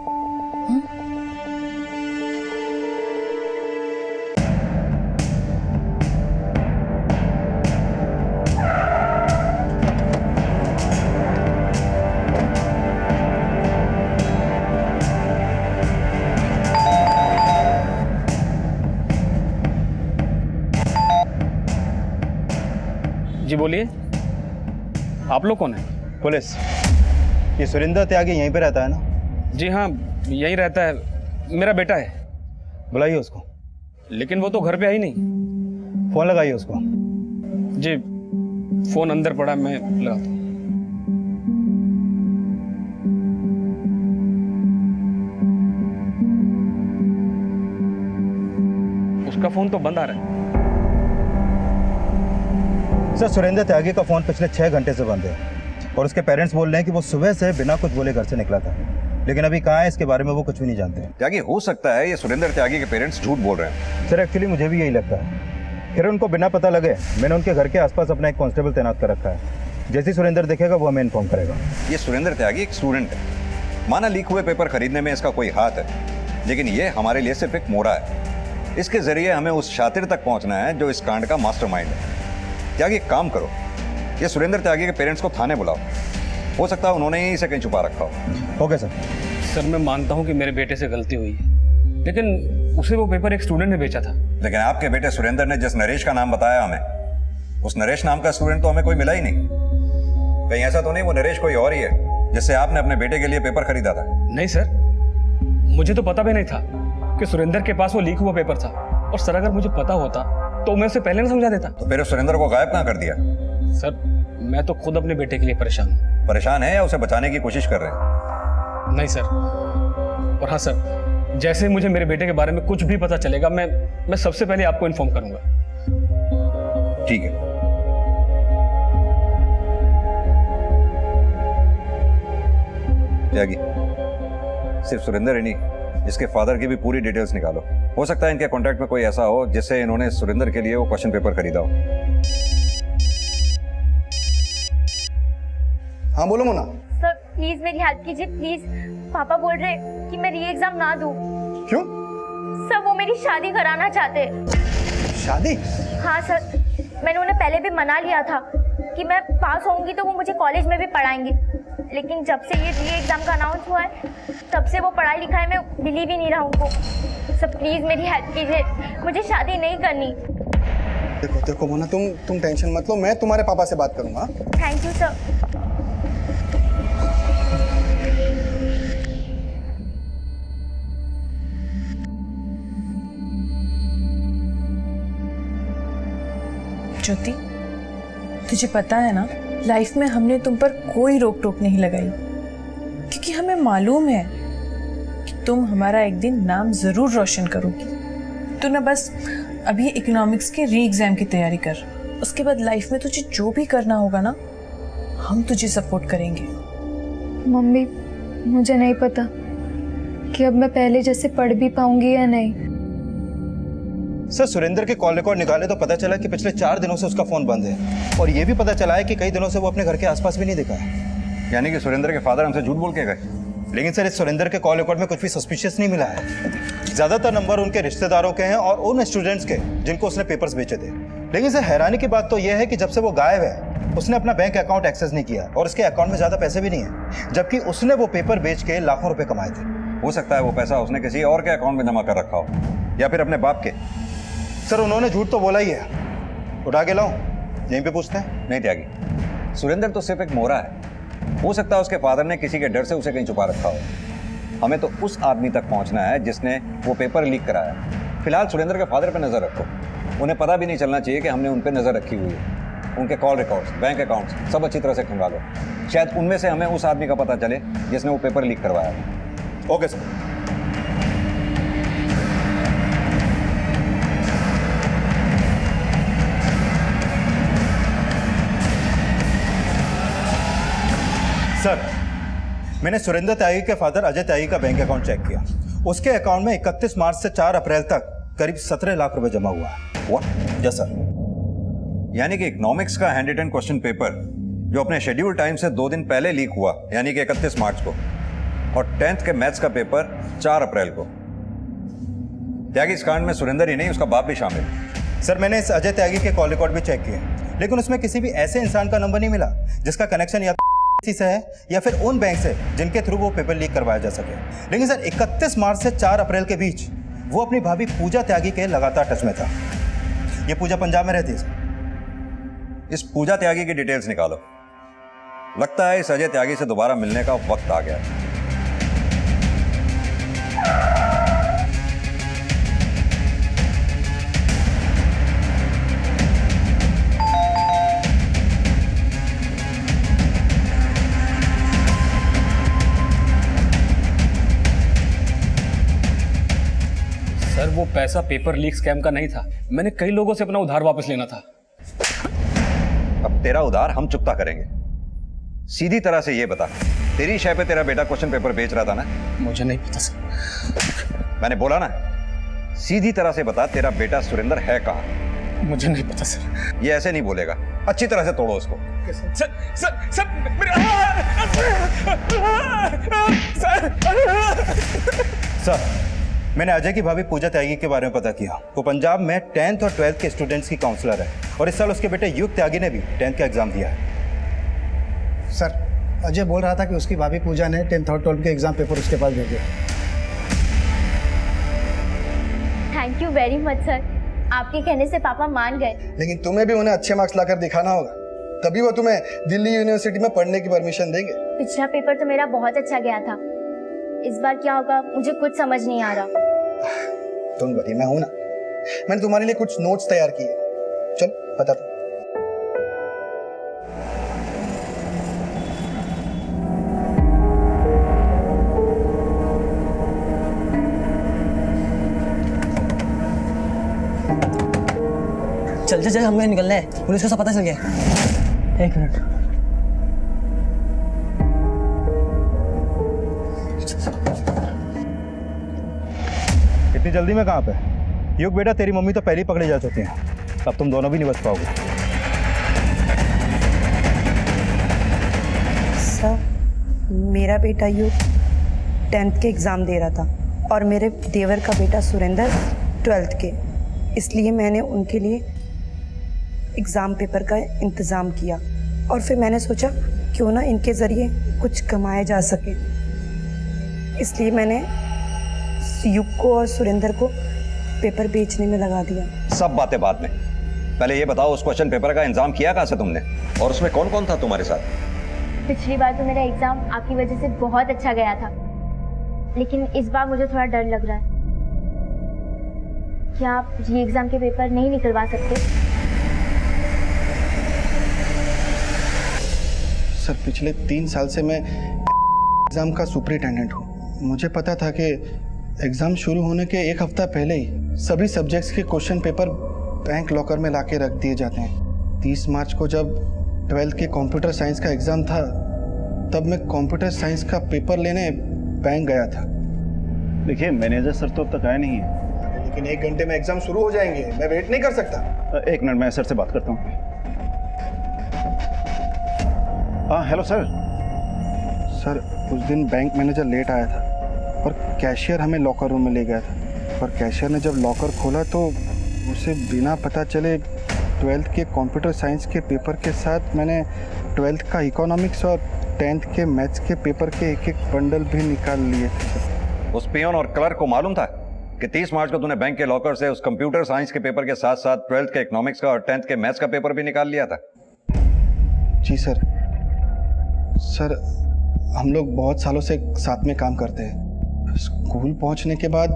U: जी बोलिए, आप लोग कौन है?
N: पुलिस। ये सुरेंद्र त्यागी यहीं पे रहता है ना?
U: जी हाँ यहीं रहता है, मेरा बेटा है।
N: बुलाइए उसको।
U: लेकिन वो तो घर पे आई नहीं।
N: फोन लगाइए उसको।
U: जी फोन अंदर पड़ा, मैं लगाता हूँ। उसका फोन तो बंद आ रहा है।
N: सर सुरेंद्र त्यागी का फोन पिछले 6 घंटे से बंद है, और उसके पेरेंट्स बोल रहे हैं कि वो सुबह से बिना कुछ बोले घर से निकला था, लेकिन अभी कहाँ है इसके बारे में वो कुछ भी नहीं जानते।
I: त्यागी, हो सकता है ये सुरेंद्र त्यागी के पेरेंट्स झूठ बोल रहे हैं।
N: सर एक्चुअली मुझे भी यही लगता है। फिर उनको बिना पता लगे मैंने उनके घर के आसपास अपना एक कांस्टेबल तैनात कर रखा है। जैसे सुरेंद्र देखेगा वो हमें इन्फॉर्म करेगा।
I: ये सुरेंद्र त्यागी एक स्टूडेंट है, माना लीक हुए पेपर खरीदने में इसका कोई हाथ है, लेकिन ये हमारे लिए सिर्फ एक मोरा है। इसके जरिए हमें उस शातिर तक पहुंचना है जो इस कांड का मास्टरमाइंड है। त्यागी एक काम करो, ये सुरेंद्र त्यागी के पेरेंट्स को थाने बुलाओ, हो सकता है उन्होंने ही इसे कहीं छुपा रखा हो।
N: Okay sir.
U: सर मैं मानता हूँ कि मेरे बेटे से गलती हुई है, लेकिन उसे वो पेपर एक स्टूडेंट ने बेचा था।
I: लेकिन आपके बेटे सुरेंद्र ने जिस नरेश का नाम बताया हमें, उस नरेश नाम का स्टूडेंट तो हमें कोई मिला ही नहीं। कहीं ऐसा तो नहीं वो नरेश कोई और ही है जिससे आपने अपने बेटे के लिए पेपर खरीदा था?
U: नहीं सर, मुझे तो पता भी नहीं था। कि सुरेंद्र के पास वो लीक हुआ पेपर था, और सर अगर मुझे पता होता तो मैं उसे पहले ना समझा देता।
I: तो फिर सुरेंद्र को गायब कहाँ कर दिया?
U: सर मैं तो खुद अपने बेटे के लिए परेशान हूँ।
I: परेशान है या उसे बचाने की कोशिश कर रहे हैं?
U: नहीं सर, और हाँ सर, जैसे मुझे मेरे बेटे के बारे में कुछ भी पता चलेगा मैं सबसे पहले आपको इन्फॉर्म करूंगा।
I: ठीक है। त्यागी, सिर्फ सुरेंद्र ही नहीं, इसके फादर की भी पूरी डिटेल्स निकालो। हो सकता है इनके कॉन्टैक्ट में कोई ऐसा हो जिससे इन्होंने सुरेंद्र के लिए वो क्वेश्चन पेपर खरीदा हो।
P: हाँ बोलो मोना।
B: सर प्लीज मेरी हेल्प कीजिए प्लीज। पापा बोल रहे कि मैं री एग्जाम ना दूं।
P: क्यों?
B: सर वो मेरी शादी कराना चाहते।
P: शादी?
B: हाँ सर, मैंने उन्हें पहले भी मना लिया था कि मैं पास होंगी तो वो मुझे कॉलेज में भी पढ़ाएंगे, लेकिन जब से ये री एग्जाम का अनाउंस हुआ है तब से वो पढ़ाई लिखाई में बिलीव ही नहीं रहा उनको। सर प्लीज मेरी हेल्प कीजिए, मुझे शादी नहीं करनी।
P: देखो देखो मोना, तुम टेंशन मत लो, मैं तुम्हारे पापा से बात करूंगा।
B: Thank you sir.
K: ज्योति, तुझे पता है ना, लाइफ में हमने तुम पर कोई रोक टोक नहीं लगाई, क्योंकि हमें मालूम है कि तुम हमारा एक दिन नाम जरूर रोशन करोगी। तू ना बस अभी इकोनॉमिक्स के री एग्जाम की तैयारी कर, उसके बाद लाइफ में तुझे जो भी करना होगा ना, हम तुझे सपोर्ट करेंगे।
E: मम्मी मुझे नहीं पता कि अब मैं पहले जैसे पढ़ भी पाऊंगी या नहीं।
L: सर सुरेंद्र के कॉल रिकॉर्ड निकाले तो पता चला कि पिछले 4 दिनों से उसका फोन बंद है, और ये भी पता चला है कि कई दिनों से वो अपने घर के आसपास भी नहीं दिखा है।
I: यानी कि सुरेंद्र के फादर हमसे झूठ बोल के गए।
L: लेकिन सर इस सुरेंद्र के कॉल रिकॉर्ड में कुछ भी सस्पिशियस नहीं मिला है। ज्यादातर नंबर उनके रिश्तेदारों के हैं और उन स्टूडेंट्स के जिनको उसने पेपर्स बेचे थे। लेकिन सर हैरानी की बात तो यह है कि जब से वो गायब है उसने अपना बैंक अकाउंट एक्सेस नहीं किया, और उसके अकाउंट में ज्यादा पैसे भी नहीं है, जबकि उसने वो पेपर बेच के लाखों रुपए कमाए थे।
I: हो सकता है वो पैसा उसने किसी और के अकाउंट में जमा कर रखा हो, या फिर अपने बाप के।
L: सर उन्होंने झूठ तो बोला ही है, उठा के लाऊं? यहीं पे पूछते हैं।
I: नहीं त्यागी, सुरेंद्र तो सिर्फ एक मोहरा है। हो सकता है उसके फादर ने किसी के डर से उसे कहीं छुपा रखा हो। हमें तो उस आदमी तक पहुंचना है जिसने वो पेपर लीक कराया। फिलहाल सुरेंद्र के फादर पे नजर रखो, उन्हें पता भी नहीं चलना चाहिए कि हमने उन पे नजर रखी हुई है। उनके कॉल रिकॉर्ड्स, बैंक अकाउंट्स सब अच्छी तरह से खंगालो, शायद उनमें से हमें उस आदमी का पता चले जिसने वो पेपर लीक करवाया।
L: Okay sir. सर मैंने सुरेंद्र त्यागी के फादर अजय त्यागी का बैंक अकाउंट चेक किया। उसके अकाउंट में 31 मार्च से 4 अप्रैल तक करीब 17 लाख रुपए जमा हुआ है।
I: व्हाट?
L: Yes sir.
I: यानी कि इकोनॉमिक्स का हैंड रिटन क्वेश्चन पेपर जो अपने शेड्यूल टाइम से 2 दिन पहले लीक हुआ, यानी कि 31 मार्च को, और 10th के मैथ्स का पेपर 4 अप्रैल को। त्यागी इस कांड में सुरेंद्र ही नहीं, उसका बाप भी शामिल है।
L: सर मैंने इस अजय त्यागी के कॉल रिकॉर्ड भी चेक किए, लेकिन उसमें किसी भी ऐसे इंसान का नंबर नहीं मिला जिसका कनेक्शन या से है या फिर उन बैंक से जिनके थ्रू वो पेपर लीक करवाया जा सके। लेकिन सर 31 मार्च से 4 अप्रैल के बीच वो अपनी भाभी पूजा त्यागी के लगातार टच में था। ये पूजा पंजाब में रहती है सर।
I: इस पूजा त्यागी की डिटेल्स निकालो। लगता है इस अजय त्यागी से दोबारा मिलने का वक्त आ गया है।
U: सर वो पैसा पेपर लीक स्कैम का नहीं था, मैंने कई लोगों से अपना उधार वापस लेना था।
I: अब तेरा उधार हम चुकता करेंगे। सीधी तरह से ये बता, तेरी शय पे तेरा बेटा क्वेश्चन पेपर बेच रहा था ना?
U: मुझे नहीं पता सर।
I: मैंने बोला ना, सीधी तरह से बता, तेरा बेटा सुरेंद्र है कहाँ?
U: मुझे नहीं पता सर।
I: ये ऐसे नहीं बोलेगा, अच्छी तरह से तोड़ो उसको।
L: सर मैंने अजय की भाभी पूजा त्यागी के बारे में पता किया। वो पंजाब में 10th और 12th के स्टूडेंट्स की काउंसलर है, और इस साल उसके बेटे युग त्यागी ने भी 10th का एग्जाम दिया है।
P: सर अजय बोल रहा था कि उसकी भाभी पूजा ने 10th और 12th के एग्जाम पेपर उसके पास भेजे।
B: Thank you very much sir, आपके कहने से पापा मान गए।
P: लेकिन तुम्हें भी उन्हें अच्छे मार्क्स लाकर दिखाना होगा, तभी वो तुम्हें दिल्ली यूनिवर्सिटी में पढ़ने की परमिशन देंगे।
B: पिछला पेपर तो मेरा बहुत अच्छा गया था, इस बार क्या होगा मुझे कुछ समझ नहीं आ रहा।
P: तुम वरी, मैं हूं ना। मैंने तुम्हारे लिए कुछ नोट्स तैयार किए, चल बताता हूं।
R: चल चल चल, हमें निकलना है, पुलिस को सब पता चल गया। एक मिनट।
L: इतनी जल्दी में कहाँ पे? युग बेटा, तेरी मम्मी तो पहले ही पकड़े जा चुकी हैं, अब तुम दोनों भी नहीं बच पाओगे।
O: सर, मेरा बेटा युग 10th के एग्ज़ाम दे रहा था और मेरे देवर का बेटा सुरेंद्र 12th के, इसलिए मैंने उनके लिए एग्ज़ाम पेपर का इंतज़ाम किया और फिर मैंने सोचा क्यों ना इनके ज़रिए कुछ कमाया जा सके, इसलिए मैंने युग को और सुरेंद्र को पेपर बेचने में लगा दिया।
I: सब बातें बाद में, पहले ये बताओ उस क्वेश्चन पेपर का इंतजाम किया कहाँ से तुमने, और उसमें कौन कौन था तुम्हारे साथ?
B: पिछली बार तो मेरा एग्जाम आपकी वजह से बहुत अच्छा गया था, लेकिन इस बार मुझे थोड़ा डर लग रहा है। क्या आप ये एग्जाम के पेपर नहीं निकलवा सकते?
P: सर, पिछले 3 साल से मैं एग्ज़ाम का सुपरिटेंडेंट हूँ। मुझे पता था कि एग्ज़ाम शुरू होने के 1 हफ्ता पहले ही सभी सब्जेक्ट्स के क्वेश्चन पेपर बैंक लॉकर में लाके रख दिए जाते हैं। 30 मार्च को जब 12th के कंप्यूटर साइंस का एग्ज़ाम था, तब मैं कंप्यूटर साइंस का पेपर लेने बैंक गया था।
L: देखिए, मैनेजर सर तो अब तक आए नहीं है।
P: लेकिन 1 घंटे में एग्ज़ाम शुरू हो जाएंगे, मैं वेट नहीं कर सकता।
L: 1 मिनट, मैं सर से बात करता हूँ। हाँ, हेलो सर। सर, उस दिन बैंक मैनेजर लेट आया था और कैशियर हमें लॉकर रूम में ले गया था, पर कैशियर ने जब लॉकर खोला तो उसे बिना पता चले 12th के कंप्यूटर साइंस के पेपर के साथ मैंने 12th का इकोनॉमिक्स और 10th के मैथ्स के पेपर के एक बंडल भी निकाल लिए थे।
I: उस पियोन और क्लर्क को मालूम था कि 30 मार्च को तूने बैंक के लॉकर से उस कंप्यूटर साइंस के पेपर के साथ साथ 12th के इकोनॉमिक्स का और 10th के मैथ्स का पेपर भी निकाल लिया था?
P: जी सर। सर, हम लोग बहुत सालों से साथ में काम करते हैं। स्कूल पहुंचने के बाद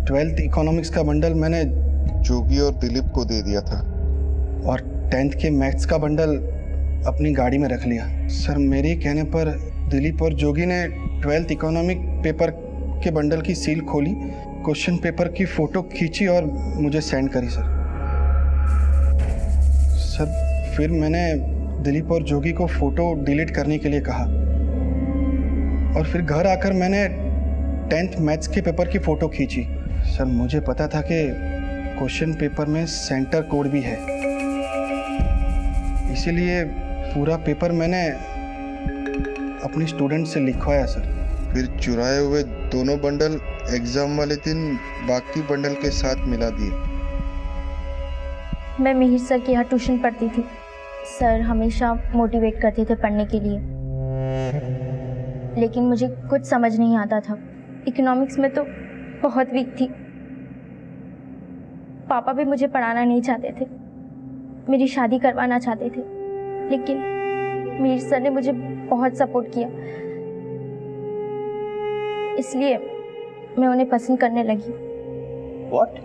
P: 12th इकोनॉमिक्स का बंडल मैंने जोगी और दिलीप को दे दिया था और 10th के मैथ्स का बंडल अपनी गाड़ी में रख लिया। सर, मेरे कहने पर दिलीप और जोगी ने 12th इकोनॉमिक पेपर के बंडल की सील खोली, क्वेश्चन पेपर की फ़ोटो खींची और मुझे सेंड करी। सर, फिर मैंने दिलीप और जोगी को फ़ोटो डिलीट करने के लिए कहा और फिर घर आकर मैंने 10th मैथ्स के पेपर की फ़ोटो खींची। सर, मुझे पता था कि क्वेश्चन पेपर में सेंटर कोड भी है, इसीलिए पूरा पेपर मैंने अपने स्टूडेंट से लिखवाया। सर,
Q: फिर चुराए हुए दोनों बंडल एग्जाम वाले दिन बाकी बंडल के साथ मिला दिए।
B: मैं मिहिर सर के यहाँ ट्यूशन पढ़ती थी। सर हमेशा मोटिवेट करते थे पढ़ने के लिए, लेकिन मुझे कुछ समझ नहीं आता था। इकोनॉमिक्स में तो बहुत वीक थी। पापा भी मुझे पढ़ाना नहीं चाहते थे, मेरी शादी करवाना चाहते थे, लेकिन मिहिर सर ने मुझे बहुत सपोर्ट किया, इसलिए मैं उन्हें पसंद करने लगी।
L: What?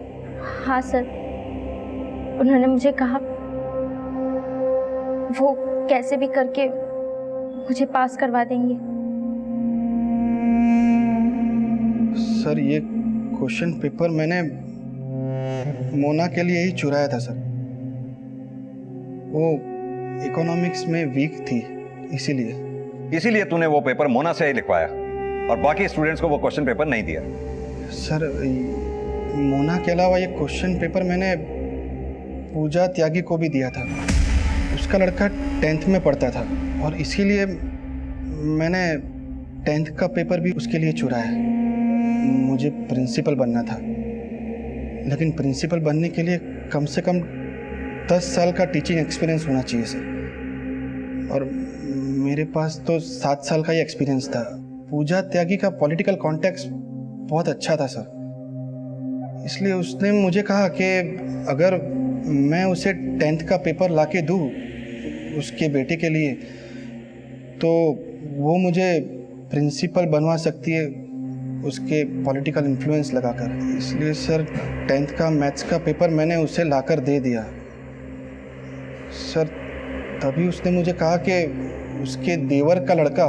B: हाँ सर, उन्होंने मुझे कहा वो कैसे भी करके मुझे पास करवा देंगे।
P: सर, ये क्वेश्चन पेपर मैंने मोना के लिए ही चुराया था। सर, वो इकोनॉमिक्स में वीक थी, इसीलिए
I: तूने वो पेपर मोना से ही लिखवाया और बाकी स्टूडेंट्स को वो क्वेश्चन पेपर नहीं दिया?
P: सर, मोना के अलावा ये क्वेश्चन पेपर मैंने पूजा त्यागी को भी दिया था। उसका लड़का 10th में पढ़ता था और इसीलिए मैंने 10th का पेपर भी उसके लिए चुराया। मुझे प्रिंसिपल बनना था, लेकिन प्रिंसिपल बनने के लिए कम से कम 10 साल का टीचिंग एक्सपीरियंस होना चाहिए सर, और मेरे पास तो 7 साल का ही एक्सपीरियंस था। पूजा त्यागी का पॉलिटिकल कॉन्टेक्स्ट बहुत अच्छा था सर, इसलिए उसने मुझे कहा कि अगर मैं उसे 10th का पेपर लाके दूँ उसके बेटे के लिए, तो वो मुझे प्रिंसिपल बनवा सकती है उसके पॉलिटिकल इन्फ्लुएंस लगाकर। इसलिए सर 10th का मैथ्स का पेपर मैंने उसे लाकर दे दिया। सर तभी उसने मुझे कहा कि उसके देवर का लड़का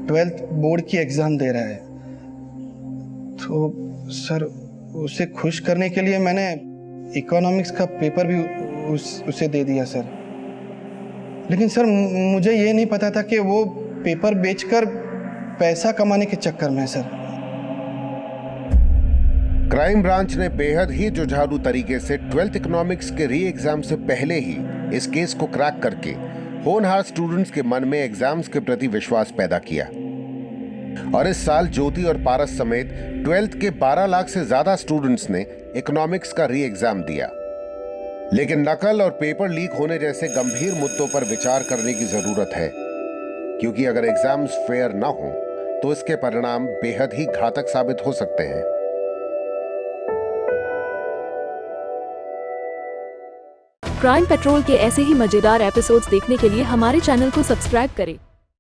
P: 12th बोर्ड की एग्ज़ाम दे रहा है, तो सर उसे खुश करने के लिए मैंने इकोनॉमिक्स का पेपर भी उसे दे दिया सर। लेकिन सर मुझे ये नहीं पता था कि वो पेपर बेचकर पैसा कमाने के चक्कर में है सर।
J: क्राइम ब्रांच ने बेहद ही जुझारू तरीके से 12th इकोनॉमिक्स के री एग्जाम से पहले ही इस केस को क्रैक करके होनहार स्टूडेंट्स के मन में एग्जाम्स के प्रति विश्वास पैदा किया। और इस साल ज्योति और पारस समेत 12th के 12 लाख से ज्यादा स्टूडेंट्स ने इकोनॉमिक्स का री एग्जाम दिया। लेकिन नकल और पेपर लीक होने जैसे गंभीर मुद्दों पर विचार करने की जरूरत है, क्योंकि अगर एग्जाम्स फेयर न हो तो इसके परिणाम बेहद ही घातक साबित हो सकते हैं।
M: क्राइम पेट्रोल के ऐसे ही मजेदार एपिसोड्स देखने के लिए हमारे चैनल को सब्सक्राइब करें।